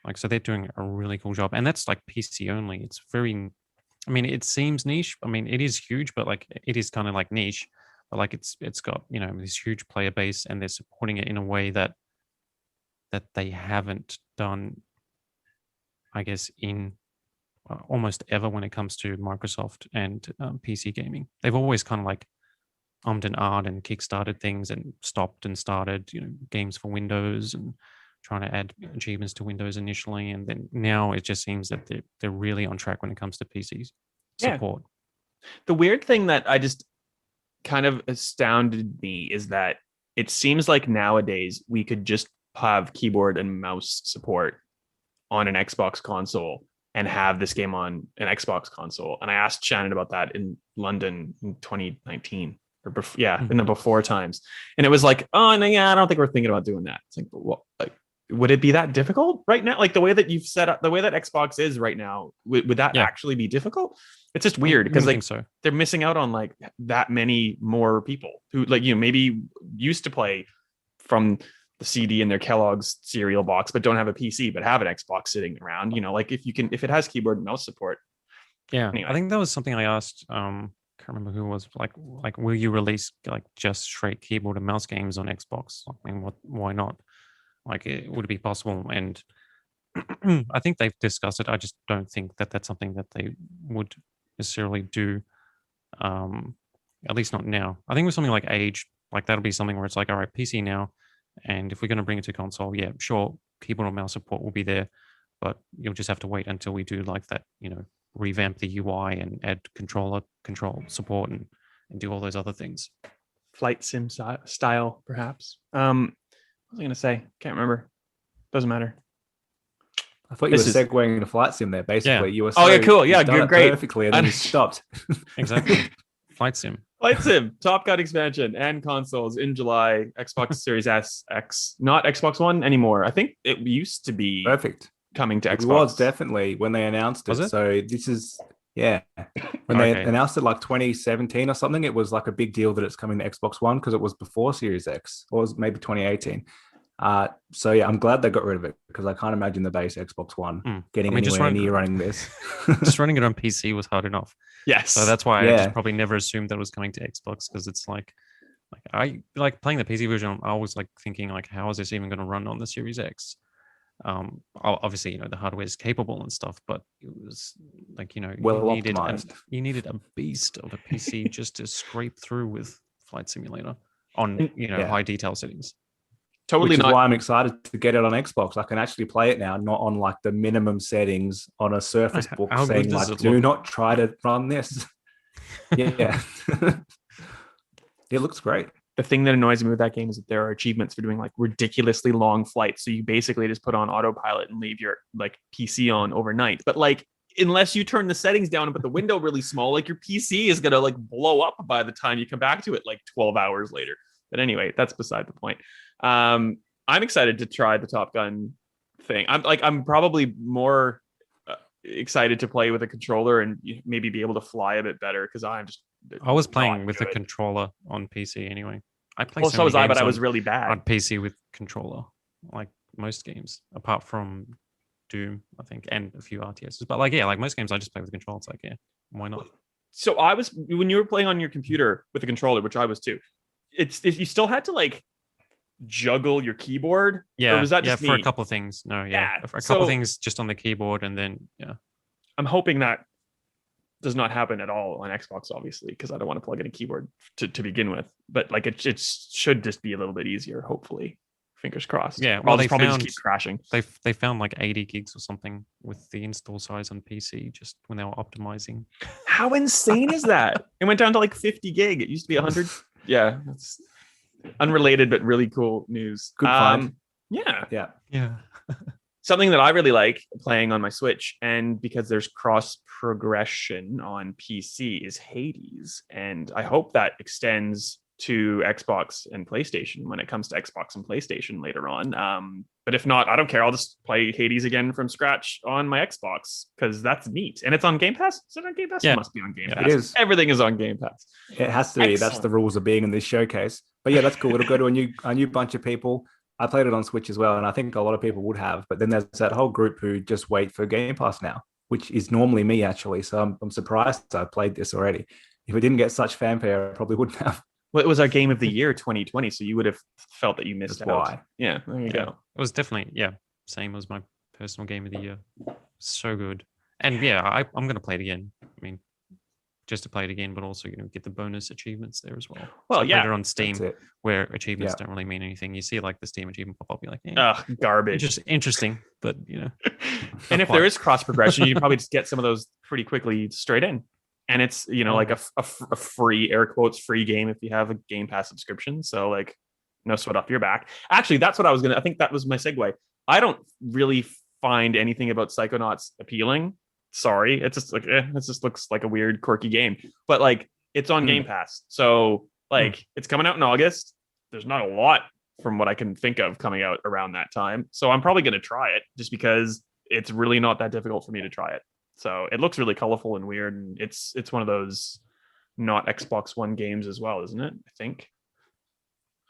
Like, so they're doing a really cool job. And that's like PC only. It's very, it seems niche. It is huge, but like it is kind of like niche. But like it's got, this huge player base, and they're supporting it in a way that they haven't done, I guess, in almost ever when it comes to Microsoft and PC gaming. They've always kind of like ummed and ahed and kickstarted things and stopped and started, games for Windows and trying to add achievements to Windows initially, and then now it just seems that they're really on track when it comes to PCs support. The weird thing that I just kind of astounded me is that it seems like nowadays we could just have keyboard and mouse support on an Xbox console and have this game on an Xbox console. And I asked Shannon about that in London in 2019 or in the before times. And it was like, oh, no, yeah, I don't think we're thinking about doing that. It's like, well, like, would it be that difficult right now? Like the way that you've set up, the way that Xbox is right now, would that actually be difficult? It's just weird because like they're missing out on like that many more people who like, maybe used to play from the CD in their Kellogg's cereal box, but don't have a PC, but have an Xbox sitting around, like if it has keyboard and mouse support. Yeah. Anyway. I think that was something I asked, can't remember who was like, will you release like just straight keyboard and mouse games on Xbox? Why not? Like, would it be possible? And I think they've discussed it. I just don't think that that's something that they would necessarily do. At least not now. I think with something like Age, like that'll be something where it's like, all right, PC now, and if we're going to bring it to console, yeah, sure, keyboard and mouse support will be there, but you'll just have to wait until we do like that, revamp the UI and add control support and do all those other things. Flight sim style, perhaps. What was I going to say? Can't remember. Doesn't matter. I thought you were segueing into Flight Sim there, basically. Yeah. You were cool. Yeah, done great. Perfectly, and then you stopped. Exactly. Flight Sim. Flight Sim, Top Gun expansion and consoles in July. Xbox Series S, X, not Xbox One anymore. I think it used to be perfect coming to Xbox. It was definitely when they announced it. So this is, when they announced it like 2017 or something, it was like a big deal that it's coming to Xbox One because it was before Series X, or was maybe 2018. So yeah, I'm glad they got rid of it because I can't imagine the base Xbox One getting anywhere near running this. Just running it on PC was hard enough. Yes. So that's why I just probably never assumed that it was coming to Xbox, because it's like I like playing the PC version. I was like thinking like, how is this even going to run on the Series X? Obviously, the hardware is capable and stuff, but it was like, you needed a beast of a PC just to scrape through with Flight Simulator on high detail settings. Totally. Which is why I'm excited to get it on Xbox. I can actually play it now, not on like the minimum settings on a Surface Book saying like, do not try to run this. Yeah. It looks great. The thing that annoys me with that game is that there are achievements for doing like ridiculously long flights. So you basically just put on autopilot and leave your like PC on overnight. But like, unless you turn the settings down and put the window really small, like your PC is going to like blow up by the time you come back to it like 12 hours later. But anyway, that's beside the point. I'm excited to try the Top Gun thing. I'm probably more excited to play with a controller and maybe be able to fly a bit better because I was playing with a controller on PC anyway. I played so was I, but I was really bad on PC with controller, like most games, apart from Doom, I think, and a few RTSs. But like most games I just play with a controller. It's like, why not? So when you were playing on your computer with a controller, which I was too, you still had to like juggle your keyboard. Yeah, or was that just for a couple of things. No, for a couple of things just on the keyboard, and then I'm hoping that does not happen at all on Xbox, obviously, because I don't want to plug in a keyboard to begin with. But like it should just be a little bit easier, hopefully, Fingers crossed. Yeah, Or well, I'll they just probably found- just keep crashing. They found like 80 gigs or something with the install size on PC just when they were optimizing. How insane is that? It went down to like 50 gig. It used to be 100. Yeah, that's unrelated but really cool news. Good find. Yeah. Yeah. Yeah. Something that I really like playing on my Switch, and because there's cross progression on PC, is Hades. And I hope that extends to Xbox and PlayStation when it comes to Xbox and PlayStation later on. But if not, I don't care. I'll just play Hades again from scratch on my Xbox because that's neat. And it's on Game Pass. Is it on Game Pass? Yeah. It must be on Game Yeah, Pass. it is. Everything is on Game Pass. It has to be. That's the rules of being in this showcase. But yeah, that's cool. It'll go to a new bunch of people. I played it on Switch as well, and I think a lot of people would have. But then there's that whole group who just wait for Game Pass now, which is normally me actually. So I'm surprised I played this already. If it didn't get such fanfare, I probably wouldn't have. Well, it was our game of the year 2020, so you would have felt that you missed That's out. why. Yeah, there you go. It was definitely, same as my personal game of the year. So good. And yeah, I'm going to play it again. I mean, just to play it again, but also, get the bonus achievements there as well. Well, So I played it on Steam, That's it. where achievements Yeah. don't really mean anything. You see like the Steam achievement pop up, you're like, Ugh, garbage. just interesting, but And if there is cross progression, you probably just get some of those pretty quickly straight in. And it's like a free, air quotes, free game if you have a Game Pass subscription. So like no sweat off your back. Actually, that's what I think that was my segue. I don't really find anything about Psychonauts appealing. Sorry, it's just like it just looks like a weird, quirky game. But like it's on Game Pass, so like it's coming out in August. There's not a lot from what I can think of coming out around that time, so I'm probably going to try it just because it's really not that difficult for me to try it. So it looks really colorful and weird, and it's one of those not Xbox One games as well, isn't it? I think.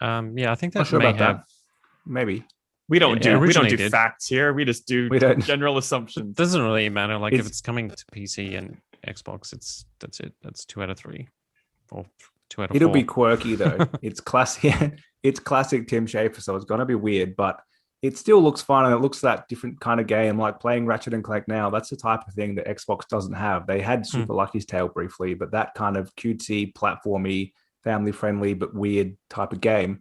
I think Not that sure may about have. that. Maybe. We don't do originally did. facts here. We just do We don't. general assumptions. Doesn't really matter. Like if It's- it's coming to PC and Xbox, that's it. That's 2 out of 3, or 2 out of 4. It'll be quirky though. It's classic. It's classic Tim Schafer, so it's gonna be weird, but it still looks fun and it looks that different kind of game. Like playing Ratchet and Clank now, that's the type of thing that Xbox doesn't have. They had Super Lucky's Tale briefly, but that kind of cutesy, platformy, family-friendly but weird type of game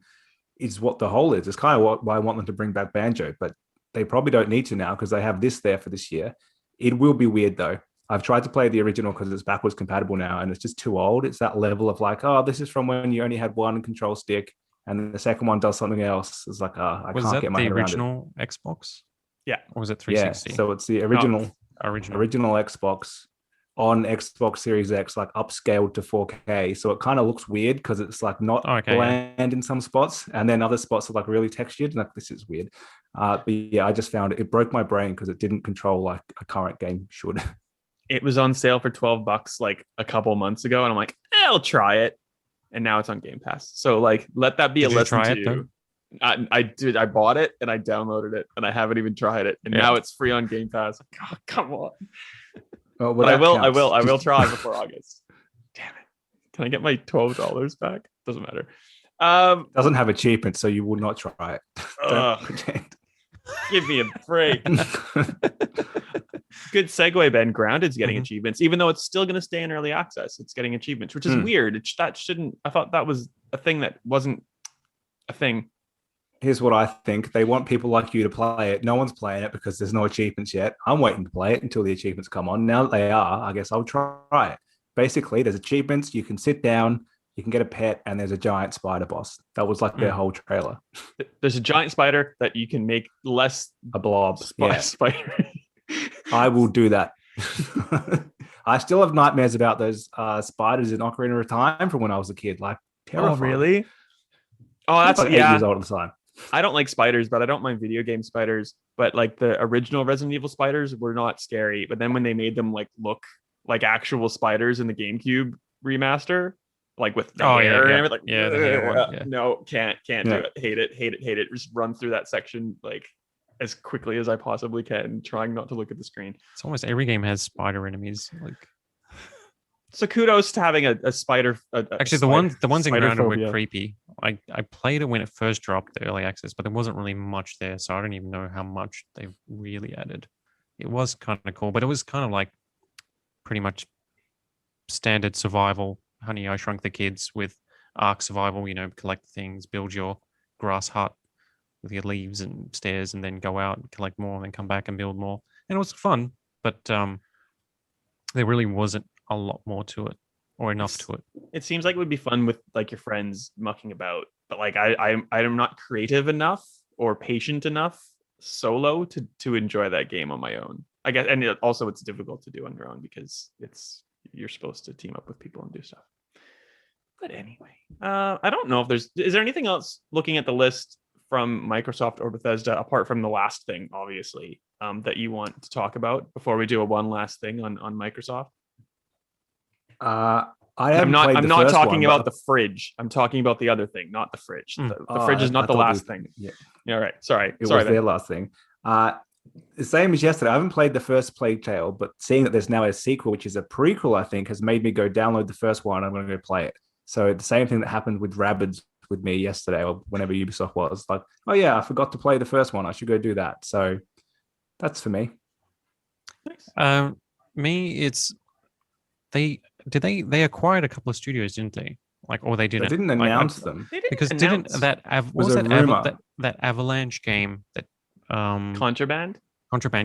is what the whole is. It's kind of why I want them to bring back Banjo, but they probably don't need to now because they have this there for this year. It will be weird though. I've tried to play the original because it's backwards compatible now and it's just too old. It's that level of like, oh, this is from when you only had one control stick and then the second one does something else. It's like, I can't get my head around it. Was that the original Xbox? Yeah. Or was it Yeah, 360? so it's the original original. Xbox on Xbox Series X, like upscaled to 4K. So it kind of looks weird because it's like not bland in some spots, and then other spots are like really textured. Like this is weird. But yeah, I just found it broke my brain because it didn't control like a current game should. It was on sale for $12 like a couple months ago, and I'm like, I'll try it. And now it's on Game Pass. So like, let that be a lesson to you. I did. I bought it and I downloaded it, and I haven't even tried it. And now it's free on Game Pass. Like, oh, come on. Well, But I will try before August. Damn it! Can I get my $12 back? Doesn't matter. Doesn't have achievements, so you will not try it. Don't pretend. Give me a break. Good segue, Ben. Grounded's getting achievements, even though it's still going to stay in early access. It's getting achievements, which is weird. That shouldn't. I thought that was a thing that wasn't a thing. Here's what I think. They want people like you to play it. No one's playing it because there's no achievements yet. I'm waiting to play it until the achievements come on. Now that they are, I guess I'll try it. Basically, there's achievements. You can sit down, you can get a pet, and there's a giant spider boss. That was like their whole trailer. There's a giant spider that you can make less a blob. Spider. I will do that. I still have nightmares about those spiders in Ocarina of Time from when I was a kid. Like, terrifying. Oh, really? Oh, that's like 8 years old at the time. I don't like spiders, but I don't mind video game spiders. But like the original Resident Evil spiders were not scary. But then when they made them like look like actual spiders in the GameCube remaster, like with the hair and everything, the hair one, no, can't do it. Hate it. Just run through that section like as quickly as I possibly can, trying not to look at the screen. It's almost every game has spider enemies. Like, so kudos to having a spider. Actually, the ones in Grounded were creepy. I played it when it first dropped the early access, but there wasn't really much there, so I don't even know how much they've really added. It was kind of cool, but it was kind of like pretty much standard survival. Honey, I Shrunk the Kids with Ark survival. Collect things, build your grass hut, with your leaves and stairs, and then go out and collect more, and then come back and build more. And it was fun, but there really wasn't a lot more to it, or enough to it. It seems like it would be fun with like your friends mucking about, but like I'm not creative enough or patient enough solo to enjoy that game on my own, I guess. And also it's difficult to do on your own because you're supposed to team up with people and do stuff. But anyway, I don't know if is there anything else looking at the list from Microsoft or Bethesda apart from the last thing, obviously, that you want to talk about before we do one last thing on Microsoft? I'm not talking about the fridge. I'm talking about the other thing, not the fridge. The fridge is not the last thing. Yeah. All right. Sorry. It was their last thing. The same as yesterday. I haven't played the first Plague Tale, but seeing that there's now a sequel, which is a prequel, I think, has made me go download the first one. I'm going to go play it. So the same thing that happened with Rabbids with me yesterday, or whenever Ubisoft was like, oh yeah, I forgot to play the first one. I should go do that. So that's for me. Me, it's they acquired a couple of studios, didn't they? Like, or they didn't. They didn't announce them because didn't that Avalanche game that Contraband?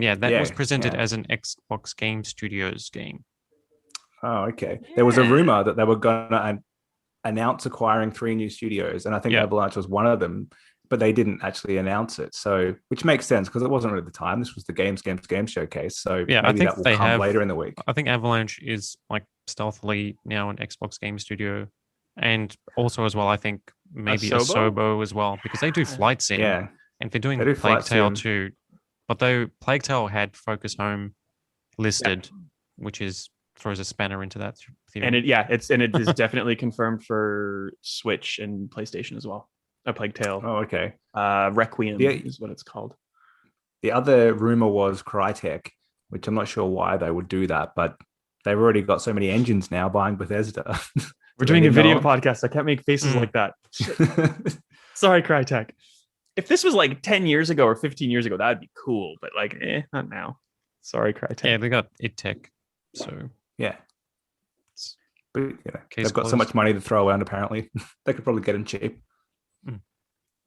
Yeah, that was presented as an Xbox Game Studios game. Oh, okay. Yeah. There was a rumor that they were going to announce acquiring 3 new studios, and I think Avalanche was one of them, but they didn't actually announce it. So, which makes sense because it wasn't really the time. This was the Games Showcase. So yeah, maybe that will come later in the week. I think Avalanche is like stealthily now an Xbox Game Studio, and also as well, I think maybe Asobo as well, because they do Flight Sim. Yeah, and they're doing Plague Tale too. But though Plague Tale had Focus Home listed, which throws a spanner into that theory. And it is definitely confirmed for Switch and PlayStation as well. A Plague Tale. Oh, okay. Requiem is what it's called. The other rumor was Crytek, which I'm not sure why they would do that, but they've already got so many engines now buying Bethesda. We're doing a video podcast. I can't make faces like that. Sorry, Crytek. If this was like 10 years ago or 15 years ago, that'd be cool. But like, not now. Sorry, Crytek. Yeah, they got id so yeah. But they've got so much money to throw around. Apparently, they could probably get them cheap.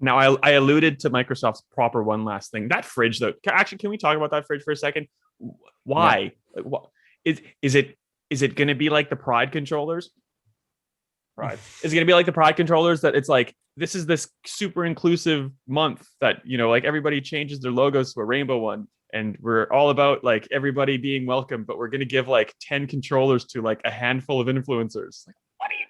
Now, I alluded to Microsoft's proper one last thing. That fridge, though. Actually, can we talk about that fridge for a second? Why? Yeah. Like, is it going to be like the Pride controllers? Pride. Is it going to be like the Pride controllers that it's like, this is this super inclusive month that, like everybody changes their logos to a rainbow one. And we're all about like everybody being welcome, but we're going to give like 10 controllers to like a handful of influencers. Like, what are you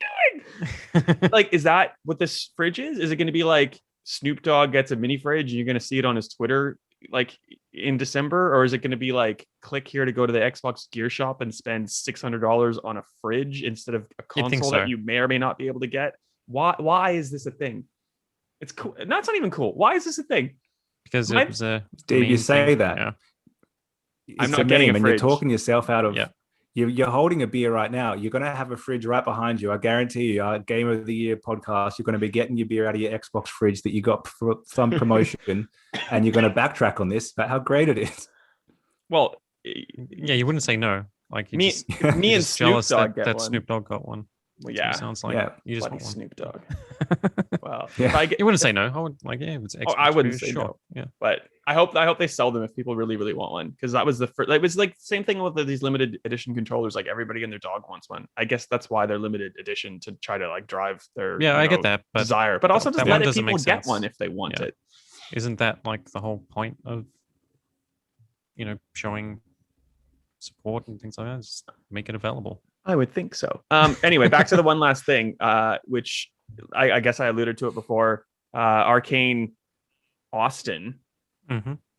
doing? Like, is that what this fridge is? Is it going to be like Snoop Dogg gets a mini fridge and you're going to see it on his Twitter like in December? Or is it going to be like, click here to go to the Xbox Gear Shop and spend $600 on a fridge instead of a console that you may or may not be able to get? Why is this a thing? It's cool. No, it's not even cool. Why is this a thing? Because it was a Did you say thing. that? Yeah. I'm not getting a fridge. And you're talking yourself out of you're holding a beer right now. You're going to have a fridge right behind you. I guarantee you, our Game of the Year podcast, you're going to be getting your beer out of your Xbox fridge that you got for some promotion, and you're going to backtrack on this about how great it is. Well, yeah, you wouldn't say no. Like me and Snoop Dogg that Snoop Dogg got one. Well, yeah, sounds like you just want one. Snoop Dogg. Well, you wouldn't say no. I would if it's Xbox I wouldn't say sure. no. Yeah, but I hope they sell them if people really, really want one, because that was the first. It was like same thing with these limited edition controllers. Like everybody and their dog wants one. I guess that's why they're limited edition, to try to like drive their I get that desire, but also just let people get one if they want it. Isn't that like the whole point of showing support and things like that? Just make it available. I would think so. Anyway, back to the one last thing, which I guess I alluded to it before. Arcane Austin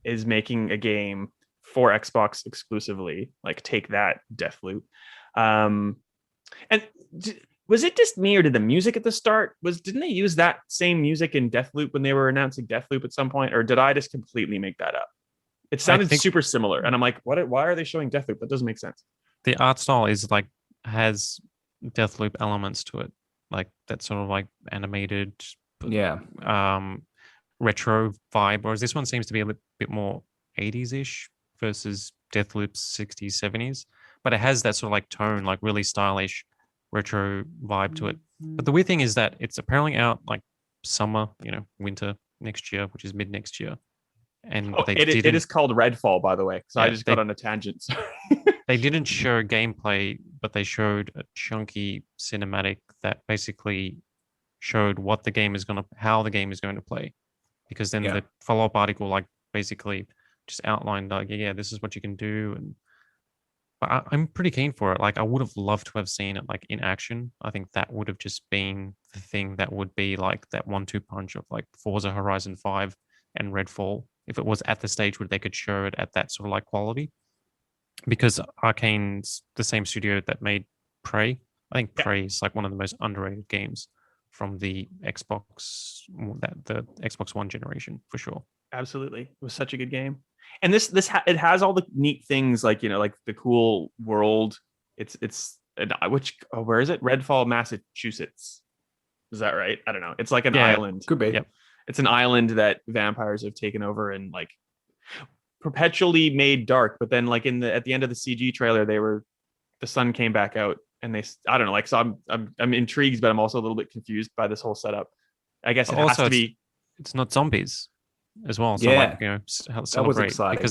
is making a game for Xbox exclusively. Like, take that, Deathloop. And was it just me, or did the music at the start didn't they use that same music in Deathloop when they were announcing Deathloop at some point, or did I just completely make that up? It sounded super similar, and I'm like, what? Why are they showing Deathloop? That doesn't make sense. The art style is like has Deathloop elements to it, like that sort of like animated, retro vibe. Whereas this one seems to be a bit more 80s-ish versus Deathloop's 60s, 70s. But it has that sort of like tone, like really stylish retro vibe to it. But the weird thing is that it's apparently out like summer, winter next year, which is mid next year. And it is called Redfall, by the way. So I just got on a tangent. They didn't show gameplay, but they showed a chunky cinematic that basically showed what the game is how the game is going to play. Because then the follow-up article, like, basically just outlined, like, yeah, this is what you can do. And but I'm pretty keen for it. Like, I would have loved to have seen it like in action. I think that would have just been the thing that would be like that 1-2 punch of like Forza Horizon 5 and Redfall, if it was at the stage where they could show it at that sort of like quality. Because Arcane's the same studio that made Prey. I think Prey is like one of the most underrated games from the Xbox One generation, for sure. Absolutely, it was such a good game. And it has all the neat things, like, you know, like the cool world. Where is it? Redfall, Massachusetts. Is that right? I don't know. It's like an island. Could be. Yep. It's an island that vampires have taken over and like perpetually made dark. But then, like at the end of the CG trailer, the sun came back out, and I don't know. Like, so I'm intrigued, but I'm also a little bit confused by this whole setup. I guess it has to be. It's not zombies as well. So Yeah, like, you know, celebrate, that was exciting.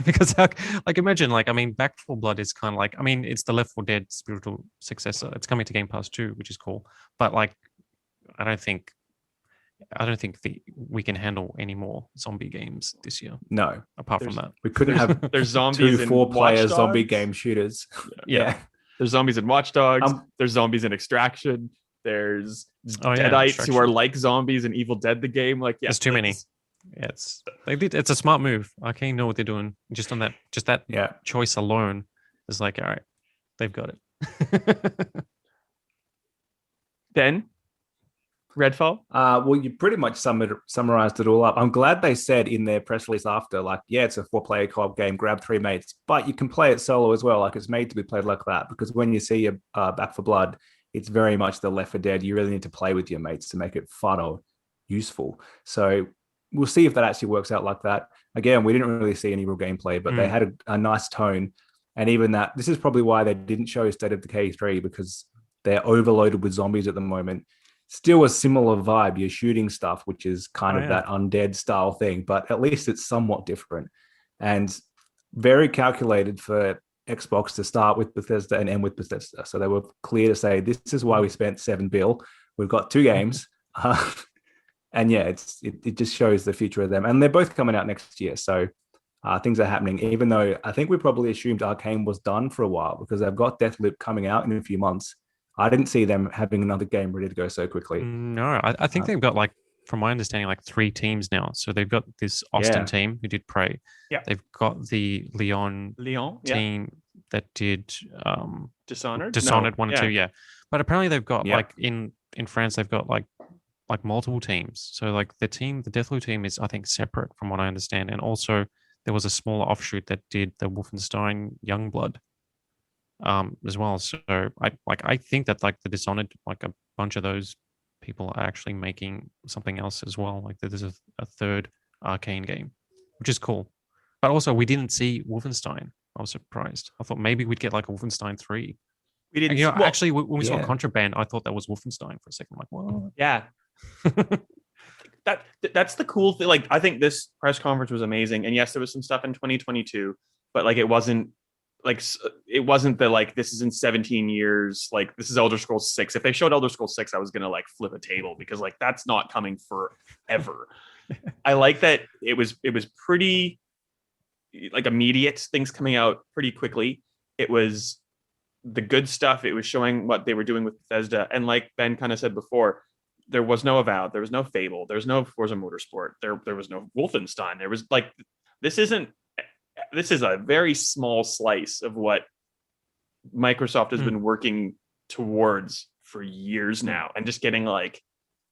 because like imagine, like, I mean, Back 4 Blood is kind of like, I mean, it's the Left 4 Dead spiritual successor. It's coming to Game Pass too, which is cool. But like, I don't think we can handle any more zombie games this year. No, apart from that, we couldn't have. There's zombies 2 4-player Watch zombie Dogs. game shooters. Yeah. There's zombies in Watch Dogs. There's zombies in Extraction. There's Deadites who are like zombies in Evil Dead the game. Like, there's too many. Yeah, it's a smart move. Arcane know what they're doing. Just on that choice alone is like, all right, they've got it. Then Redfall. Well, you pretty much summarized it all up. I'm glad they said in their press release after, like, yeah, it's a 4-player co-op game. Grab 3 mates, but you can play it solo as well. Like, it's made to be played like that, because when you see a Back 4 Blood, it's very much the Left 4 Dead. You really need to play with your mates to make it fun or useful. So we'll see if that actually works out like that. Again, we didn't really see any real gameplay, but they had a nice tone. And even that, this is probably why they didn't show State of Decay 3, because they're overloaded with zombies at the moment. Still a similar vibe. You're shooting stuff, which is kind of that undead style thing, but at least it's somewhat different. And very calculated for Xbox to start with Bethesda and end with Bethesda. So they were clear to say, this is why we spent $7 billion. We've got 2 games. And yeah, it just shows the future of them. And they're both coming out next year. So things are happening, even though I think we probably assumed Arcane was done for a while, because they've got Deathloop coming out in a few months. I didn't see them having another game ready to go so quickly. No, I think they've got, like, from my understanding, like 3 teams now. So they've got this Austin team who did Prey. Yeah. They've got the Lyon team that did Dishonored 1 and 2. Yeah. But apparently they've got like in France, they've got like multiple teams. So like the Deathloop team is, I think, separate from what I understand. And also there was a smaller offshoot that did the Wolfenstein Youngblood as well. So I think that, like, the Dishonored, like a bunch of those people are actually making something else as well. Like, there's a 3rd Arcane game, which is cool. But also, we didn't see Wolfenstein. I was surprised. I thought maybe we'd get like a Wolfenstein 3. We didn't. Actually, when we saw Contraband, I thought that was Wolfenstein for a second. I'm like, what? Yeah. That's the cool thing. Like, I think this press conference was amazing. And yes, there was some stuff in 2022, but like, it wasn't the, like, this is in 17 years. Like, this is Elder Scrolls 6. If they showed Elder Scrolls 6, I was going to like flip a table, because like, that's not coming forever. I like that it was pretty like immediate, things coming out pretty quickly. It was the good stuff. It was showing what they were doing with Bethesda. And like Ben kind of said before, there was no Avowed, there was no Fable, there's no Forza Motorsport, there was no Wolfenstein. There was like, this is a very small slice of what Microsoft has been working towards for years now, and just getting like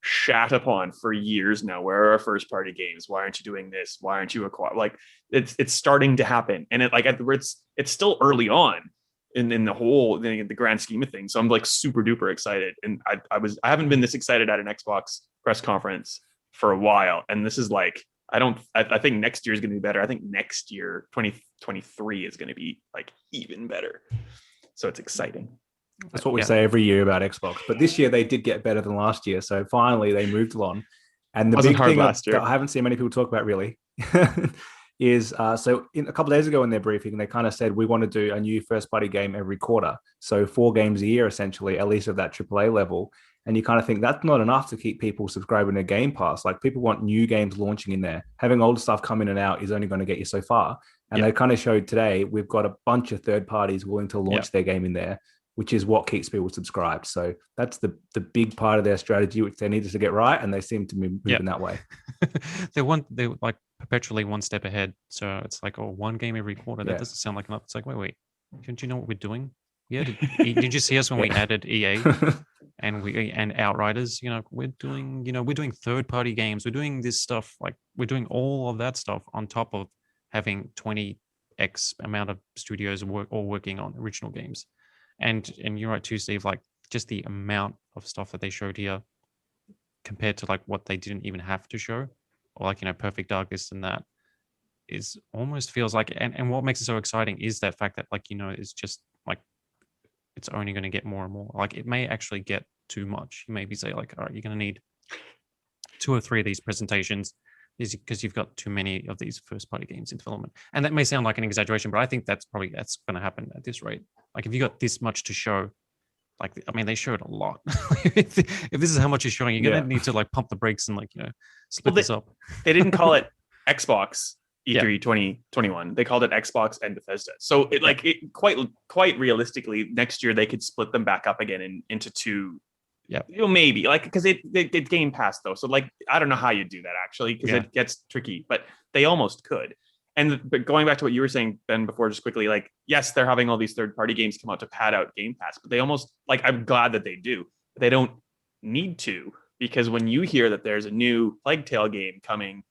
shat upon for years now. Where are our first party games? Why aren't you doing this? Why aren't you like, it's starting to happen. And it's still early on in the whole, the grand scheme of things. So I'm like super duper excited. And I haven't been this excited at an Xbox press conference for a while. And this is like, I think next year is going to be better. I think next year, 2023, is going to be like even better. So it's exciting. That's what we say every year about Xbox. But this year they did get better than last year. So finally they moved on. And the Wasn't big hard thing last year. that I haven't seen many people talk about really is so a couple of days ago in their briefing, they kind of said we want to do a new first party game every quarter. So 4 games a year, essentially, at least of that AAA level. And you kind of think that's not enough to keep people subscribing to Game Pass. Like people want new games launching in there. Having old stuff come in and out is only going to get you so far. And they kind of showed today we've got a bunch of third parties willing to launch their game in there, which is what keeps people subscribed. So that's the big part of their strategy, which they needed to get right, and they seem to move in that way. They like perpetually one step ahead. So it's like, oh, one game every quarter. That doesn't sound like enough. It's like, wait, don't you know what we're doing? Yeah, did you see us when we added EA and Outriders? You know, we're doing third party games. We're doing this stuff, like we're doing all of that stuff on top of having 20x amount of studios all working on original games. And you're right too, Steve, like just the amount of stuff that they showed here compared to like what they didn't even have to show, or like, you know, Perfect Dark, this and that, is almost feels like, and what makes it so exciting is that fact that, like, you know, it's just like it's only going to get more and more. Like it may actually get too much. You maybe say like, all right, you're going to need 2 or 3 of these presentations, is because you've got too many of these first party games in development. And that may sound like an exaggeration, but I think that's going to happen at this rate. Like if you got this much to show, like, I mean, they showed a lot. If this is how much you're showing, you're going to need to like pump the brakes and like, you know, split this up. They didn't call it Xbox E3 2021. They called it Xbox and Bethesda. So quite realistically, next year they could split them back up again into 2. Yeah, maybe like because it Game Pass though. So like I don't know how you do that actually, because it gets tricky, but they almost could. But going back to what you were saying, Ben, before, just quickly, like, yes, they're having all these third-party games come out to pad out Game Pass, but they almost, like, I'm glad that they do. But they don't need to, because when you hear that there's a new Plague Tale game coming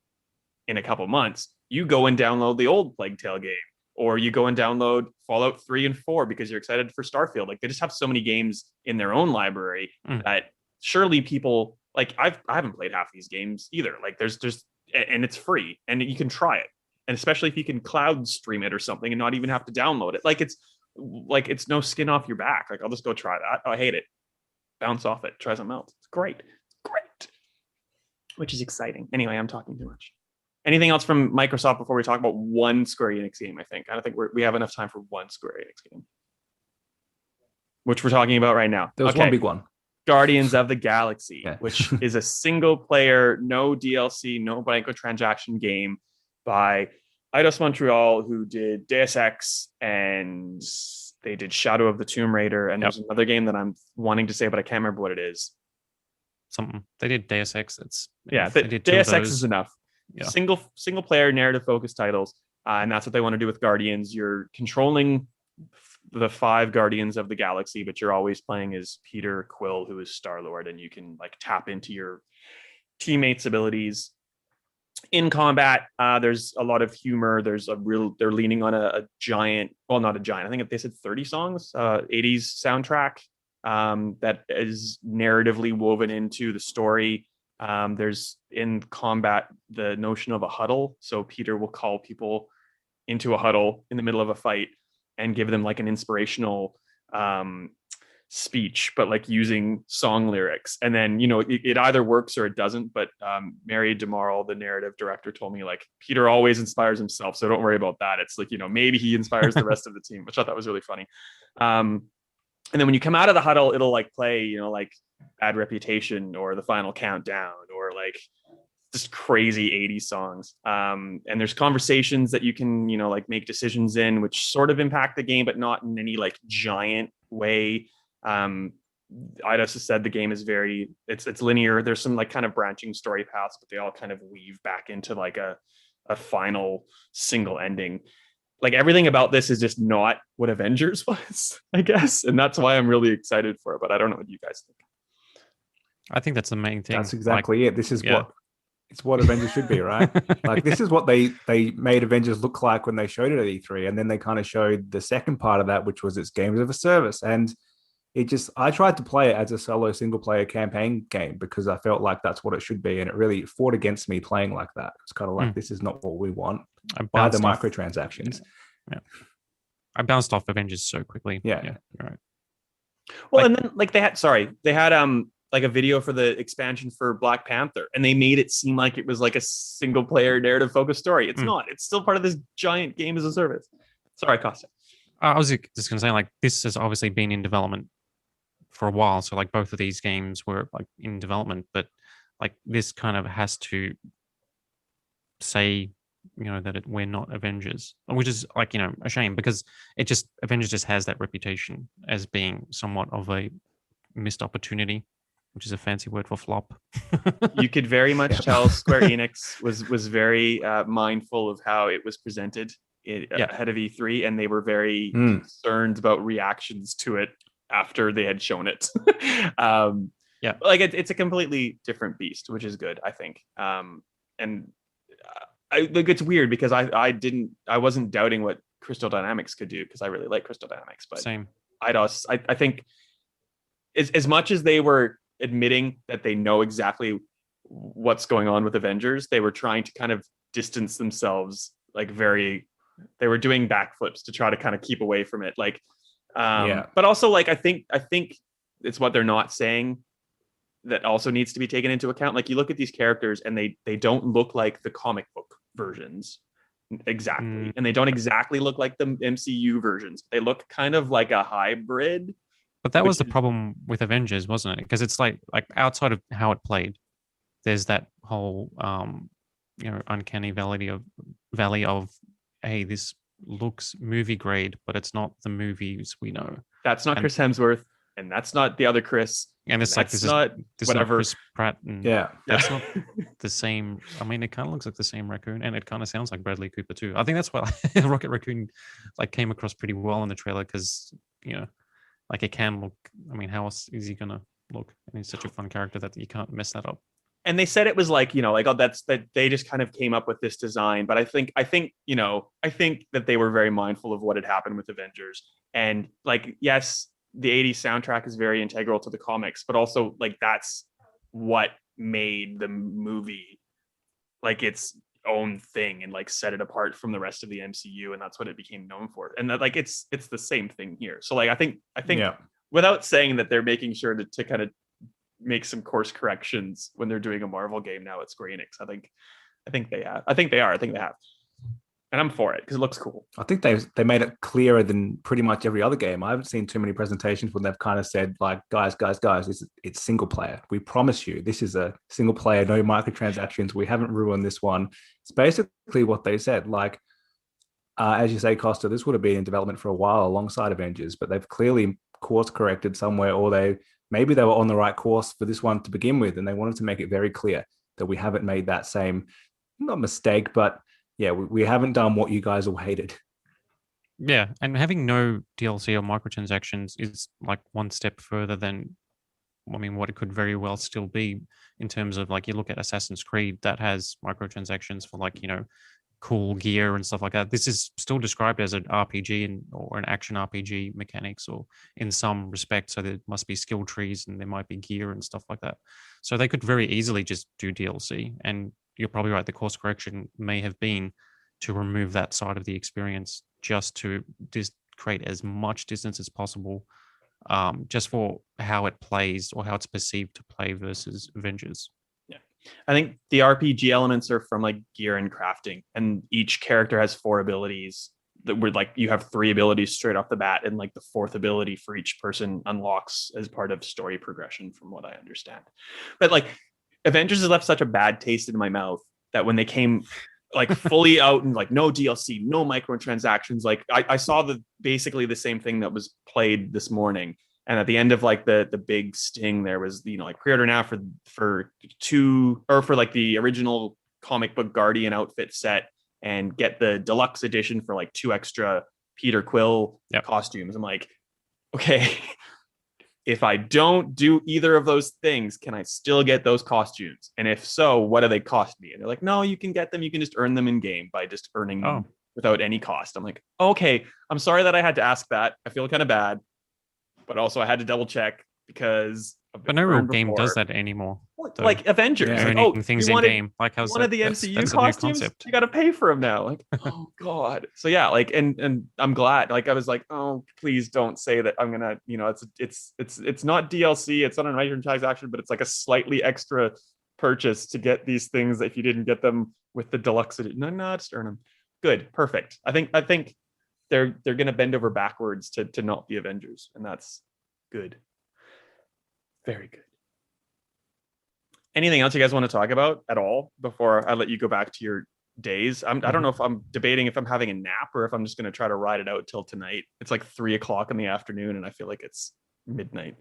in a couple months, you go and download the old Plague Tale game, or you go and download Fallout 3 and 4 because you're excited for Starfield. Like, they just have so many games in their own library that surely people, like, I haven't played half these games either. Like, there's and it's free, and you can try it. And especially if you can cloud stream it or something and not even have to download it. Like it's no skin off your back. Like, I'll just go try that. I hate it. Bounce off it. Try something else. It's great. Which is exciting. Anyway, I'm talking too much. Anything else from Microsoft before we talk about one Square Enix game, I think? I don't think we have enough time for one Square Enix game, which we're talking about right now. There was one big one. Guardians of the Galaxy, which is a single player, no DLC, no microtransaction game by Eidos Montreal, who did Deus Ex, and they did Shadow of the Tomb Raider, and there's another game that I'm wanting to say, but I can't remember what it is. Something. They did Deus Ex. Deus Ex is enough. Yeah. Single player narrative focused titles, and that's what they want to do with Guardians. You're controlling the 5 Guardians of the Galaxy, but you're always playing as Peter Quill, who is Star-Lord, and you can like tap into your teammates' abilities. In combat, there's a lot of humor. They're leaning on a giant, well, not a giant, I think they said 30 songs, 80s soundtrack that is narratively woven into the story. There's in combat the notion of a huddle. So Peter will call people into a huddle in the middle of a fight and give them like an inspirational speech, but like using song lyrics. And then, you know, it either works or it doesn't. But Mary DeMarle, the narrative director, told me like Peter always inspires himself, so don't worry about that. It's like, you know, maybe he inspires the rest of the team, which I thought was really funny. And then when you come out of the huddle, it'll like play, you know, like Bad Reputation or The Final Countdown or like just crazy 80s songs. And there's conversations that you can, you know, like make decisions in, which sort of impact the game, but not in any like giant way. Eidos has said the game is it's linear. There's some like kind of branching story paths, but they all kind of weave back into like a final single ending. Like everything about this is just not what Avengers was, I guess. And that's why I'm really excited for it, but I don't know what you guys think. I think that's the main thing. That's exactly it. This is what Avengers should be, right? Like this is what they made Avengers look like when they showed it at E3, and then they kind of showed the second part of that, which was its games of a service. And I tried to play it as a solo single player campaign game because I felt like that's what it should be, and it really fought against me playing like that. It's kind of like this is not what we want. Buy the microtransactions. Yeah. I bounced off Avengers so quickly. Yeah. Right. Well, and then like they had like a video for the expansion for Black Panther, and they made it seem like it was like a single player narrative focused story. It's not. It's still part of this giant game as a service. Sorry, Kosta. I was just going to say, like, this has obviously been in development for a while. So, like, both of these games were like in development, but like this kind of has to say, that we're not Avengers, which is like, a shame, because Avengers just has that reputation as being somewhat of a missed opportunity, which is a fancy word for flop. You could very much tell Square Enix was very mindful of how it was presented ahead of E3, and they were very concerned about reactions to it after they had shown it. Like it's a completely different beast, which is good, I think. And I think it's weird because I wasn't doubting what Crystal Dynamics could do, because I really like Crystal Dynamics, but same. I think as much as they were admitting that they know exactly what's going on with Avengers, they were trying to kind of distance themselves, like they were doing backflips to try to kind of keep away from it. Like, but also like, I think it's what they're not saying that also needs to be taken into account. Like, you look at these characters and they don't look like the comic book versions exactly. And they don't exactly look like the MCU versions. They look kind of like a hybrid. But that was the problem with Avengers, wasn't it? Because it's like outside of how it played, there's that whole uncanny valley of, hey, this looks movie grade, but it's not the movies we know. That's not Chris Hemsworth, and that's not the other Chris. And it's like this not this whatever. is not Chris Pratt. And that's not the same. I mean, it kind of looks like the same raccoon, and it kind of sounds like Bradley Cooper too. I think that's why Rocket Raccoon like came across pretty well in the trailer, because like it can look. I mean, how else is he gonna look? And he's such a fun character that you can't mess that up. And they said it was like, that they just kind of came up with this design. But I think that they were very mindful of what had happened with Avengers. And like, yes, the 80s soundtrack is very integral to the comics, but also like that's what made the movie like its own thing and like set it apart from the rest of the MCU, and that's what it became known for. And that, like, it's the same thing here. So like I think without saying that they're making sure to kind of make some course corrections when they're doing a Marvel game now at Square Enix, I think they have. And I'm for it because it looks cool. I think they made it clearer than pretty much every other game. I haven't seen too many presentations when they've kind of said, like, guys, it's single player. We promise you, this is a single player, no microtransactions. We haven't ruined this one. It's basically what they said. Like, as you say, Costa, this would have been in development for a while alongside Avengers, but they've clearly course corrected somewhere, or maybe they were on the right course for this one to begin with, and they wanted to make it very clear that we haven't made that same, not mistake, but we haven't done what you guys all hated. Yeah, and having no DLC or microtransactions is like one step further than, I mean, what it could very well still be in terms of, like, you look at Assassin's Creed that has microtransactions for, like, cool gear and stuff like that. This is still described as an RPG or an action RPG mechanics, or in some respects. So there must be skill trees and there might be gear and stuff like that. So they could very easily just do DLC. And you're probably right. The course correction may have been to remove that side of the experience, just to create as much distance as possible, just for how it plays or how it's perceived to play versus Avengers. Yeah, I think the RPG elements are from like gear and crafting, and each character has 4 abilities. That were like, you have 3 abilities straight off the bat, and like the 4th ability for each person unlocks as part of story progression, from what I understand. But like, Avengers has left such a bad taste in my mouth that when they came like fully out and like no DLC, no microtransactions, like I saw basically the same thing that was played this morning. And at the end of like the big sting, there was, like, pre-order now for 2, or for like the original comic book Guardian outfit set, and get the deluxe edition for like 2 extra Peter Quill costumes. I'm like, okay, if I don't do either of those things, can I still get those costumes? And if so, what do they cost me? And they're like, no, you can get them. You can just earn them in game by just earning them without any cost. I'm like, okay, I'm sorry that I had to ask that. I feel kind of bad, but also I had to double check, because But no real burned game does before. that anymore. though. Like Avengers. Yeah. Like, Earning things you in wanted, game. Like how's you wanted that? the That's MCU a new costumes. concept. You got to pay for them now. Like, oh god. So yeah, like, and I'm glad. Like, I was like, oh, please don't say that I'm gonna. It's not DLC. It's not a microtransaction, but it's like a slightly extra purchase to get these things if you didn't get them with the deluxe edition. No, just earn them. Good, perfect. I think they're gonna bend over backwards to not be Avengers, and that's good. Very good. Anything else you guys want to talk about at all before I let you go back to your days? I don't know if I'm debating if I'm having a nap or if I'm just going to try to ride it out till tonight. It's like 3:00 in the afternoon, and I feel like it's midnight.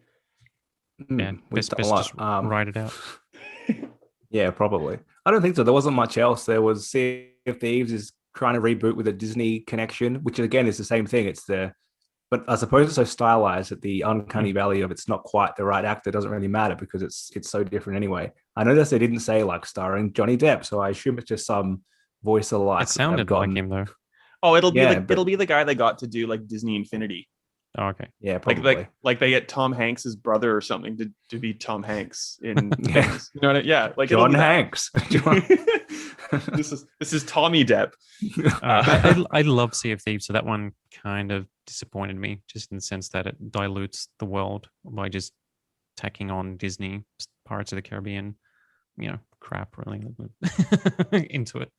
Yeah, best just ride it out. Yeah, probably. I don't think so. There wasn't much else. There was Sea of Thieves is trying to reboot with a Disney connection, which again is the same thing. But I suppose it's so stylized that the uncanny valley of it's not quite the right actor doesn't really matter because it's so different anyway. I noticed they didn't say like starring Johnny Depp, so I assume it's just some voice alike. It sounded like him though. Oh, it'll be the guy they got to do like Disney Infinity. Oh, okay. Yeah, probably. Like they get Tom Hanks's brother or something to be Tom Hanks in Yeah. things. You know what I mean? Yeah, like John Hanks. this is Tommy Depp. I love Sea of Thieves, so that one kind of disappointed me, just in the sense that it dilutes the world by just tacking on Disney Pirates of the Caribbean, crap really into it.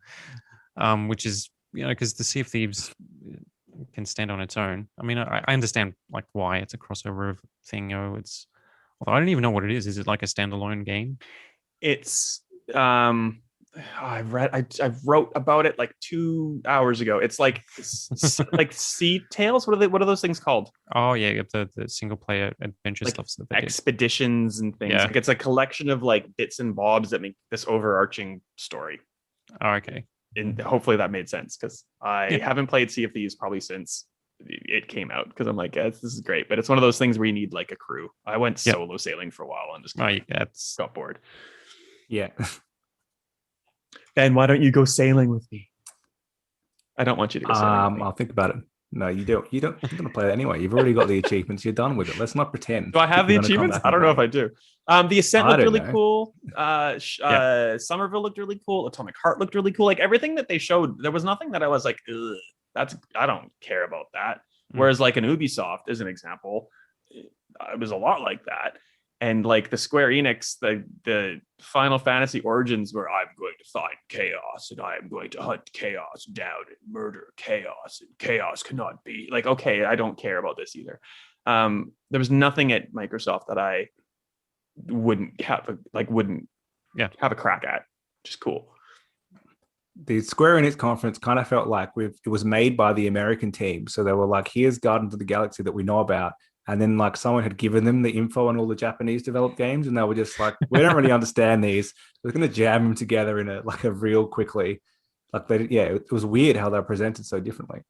Which is, because the Sea of Thieves can stand on its own. I mean, I understand like why it's a crossover thing. Although I don't even know what it is. Is it like a standalone game? It's I wrote about it like 2 hours ago. It's like like Sea Tales. What are those things called? Oh yeah, the single player adventure Like stuff. That they expeditions and things. Yeah. Like it's a collection of like bits and bobs that make this overarching story. Oh, okay. And hopefully that made sense because I haven't played Sea of Thieves probably since it came out because I'm like, this is great, but it's one of those things where you need like a crew. I went solo sailing for a while and just got bored. Yeah. Ben, why don't you go sailing with me? I don't want you to go sailing with me. I'll think about it. No, you don't. You're going to play that anyway. You've already got the achievements. You're done with it. Let's not pretend. Do I have the achievements? I don't know if I do. The Ascent looked really cool. Somerville looked really cool. Atomic Heart looked really cool. Like everything that they showed, there was nothing that I was like, ugh, I don't care about that. Whereas like an Ubisoft, as an example, it was a lot like that. And like the Square Enix, the Final Fantasy Origins, where I'm going to find chaos and I am going to hunt chaos down and murder chaos, and chaos cannot be like, okay, I don't care about this either. There was nothing at Microsoft that I wouldn't have a crack at. Just cool. The Square Enix conference kind of felt like it was made by the American team. So they were like, here's Guardians of the Galaxy that we know about. And then like someone had given them the info on all the Japanese developed games. And they were just like, we don't really understand these. We're going to jam them together in a real quickly. Like it was weird how they're presented so differently.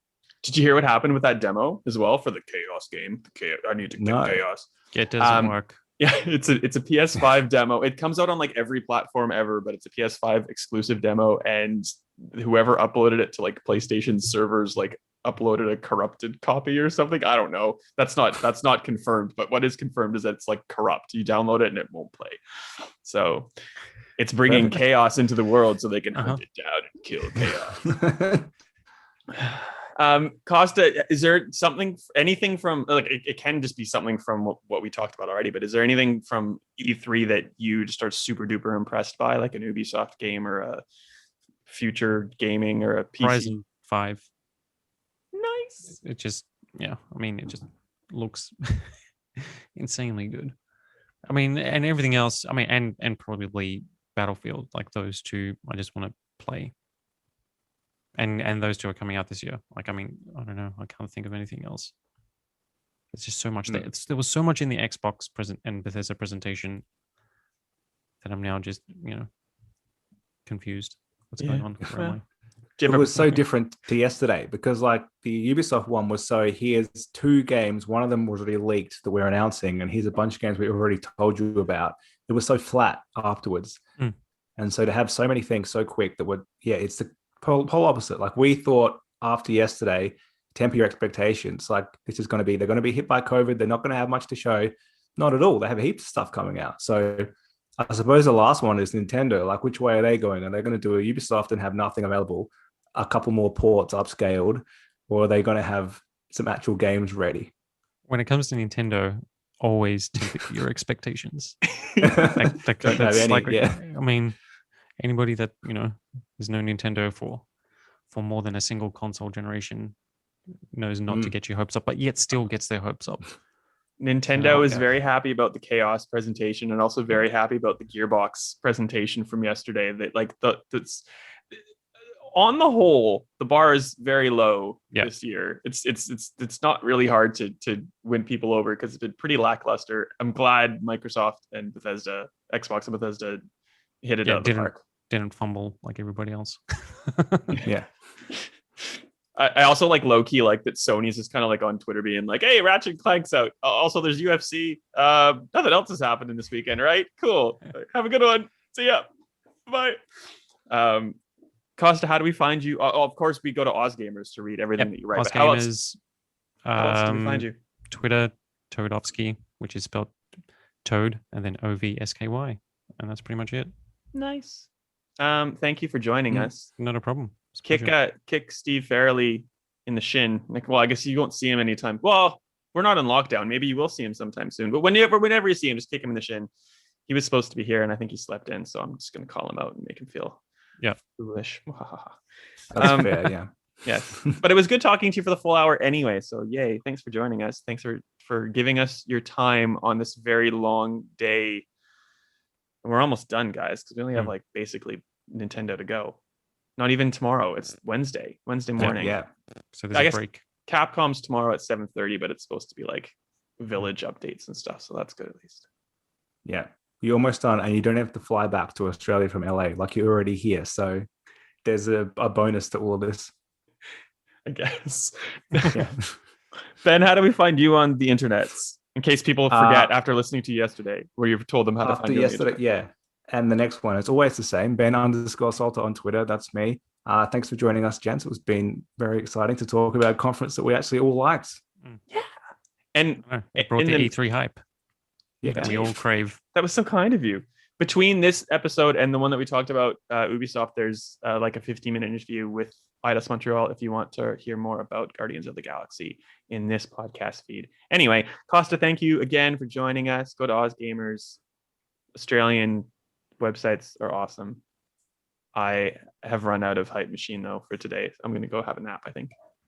Did you hear what happened with that demo as well for the Chaos game? I need to get Chaos. It doesn't work. Yeah, it's a PS5 demo. It comes out on like every platform ever, but it's a PS5 exclusive demo. And whoever uploaded it to like PlayStation servers, like uploaded a corrupted copy or something. I don't know. That's not confirmed. But what is confirmed is that it's like corrupt. You download it and it won't play. So it's bringing chaos into the world so they can hunt it down and kill chaos. Kosta, is there anything from like it can just be something from what we talked about already, but is there anything from E3 that you just are super duper impressed by, like an Ubisoft game or a future gaming or a PC? Horizon 5. Nice. It just it just looks insanely good. I mean, and everything else, I mean, and probably Battlefield, like those two I just want to play. And those two are coming out this year. Like, I mean, I don't know. I can't think of anything else. It's just so much. There was so much in the Xbox and Bethesda presentation that I'm now just, confused. What's going on? Where am I? It was so different to yesterday because like the Ubisoft one was here's 2 games. One of them was already leaked that we're announcing. And here's a bunch of games we already told you about. It was so flat afterwards. And so to have so many things so quick that it's the whole opposite. Like we thought after yesterday, temper your expectations. Like this is they're going to be hit by COVID. They're not going to have much to show. Not at all. They have heaps of stuff coming out. So I suppose the last one is Nintendo. Like, which way are they going? Are they going to do a Ubisoft and have nothing available, a couple more ports upscaled, or are they going to have some actual games ready? When it comes to Nintendo, always temper your expectations. Don't have That's any, like, yeah. I mean, anybody that has known Nintendo for more than a single console generation knows not to get your hopes up, but yet still gets their hopes up. Nintendo is yeah. very happy about the Chaos presentation and also very happy about the Gearbox presentation from yesterday. That like that's on the whole, the bar is very low this year. It's not really hard to win people over because it's been pretty lackluster. I'm glad Microsoft and Bethesda, Xbox and Bethesda, hit it out of the park. Didn't fumble like everybody else. Yeah. I also like low key like that Sony's just kind of like on Twitter being like, "Hey, Ratchet and Clank's out. Also, there's UFC. Nothing else is happening this weekend, right? Cool. Have a good one. See ya. Bye." Kosta, how do we find you? Oh, of course, we go to OzGamers to read everything that you write. OzGamers. How else do we find you? Twitter, Toadovsky, which is spelled Toad and then OVSKY, and that's pretty much it. Nice. Thank you for joining us. Not a problem. Kick Steve Farrelly in the shin. Like, well, I guess you won't see him anytime. Well, we're not in lockdown. Maybe you will see him sometime soon. But whenever you see him, just kick him in the shin. He was supposed to be here, and I think he slept in. So I'm just going to call him out and make him feel foolish. That's fair, yeah. Yes, but it was good talking to you for the full hour anyway. So yay! Thanks for joining us. Thanks for giving us your time on this very long day. And we're almost done, guys, because we only have like basically Nintendo to go. Not even tomorrow. It's Wednesday morning. Yeah. So there's a break. Capcom's tomorrow at 7:30, but it's supposed to be like village updates and stuff. So that's good at least. Yeah. You're almost done, and you don't have to fly back to Australia from LA. Like, you're already here. So there's a bonus to all of this. I guess. Yeah. Ben, how do we find you on the internets? In case people forget after listening to you yesterday, where you've told them how to find you. After yesterday, yeah. And the next one, it's always the same. Ben_Salter on Twitter. That's me. Thanks for joining us, gents. It's been very exciting to talk about a conference that we actually all liked. Yeah. And it brought the E3 hype. Yeah. That we all crave. That was so kind of you. Between this episode and the one that we talked about, Ubisoft, there's like a 15-minute interview with Eidos Montreal if you want to hear more about Guardians of the Galaxy in this podcast feed. Anyway, Kosta, thank you again for joining us. Go to OzGamers. Australian websites are awesome. I have run out of hype machine though for today. I'm going to go have a nap, I think.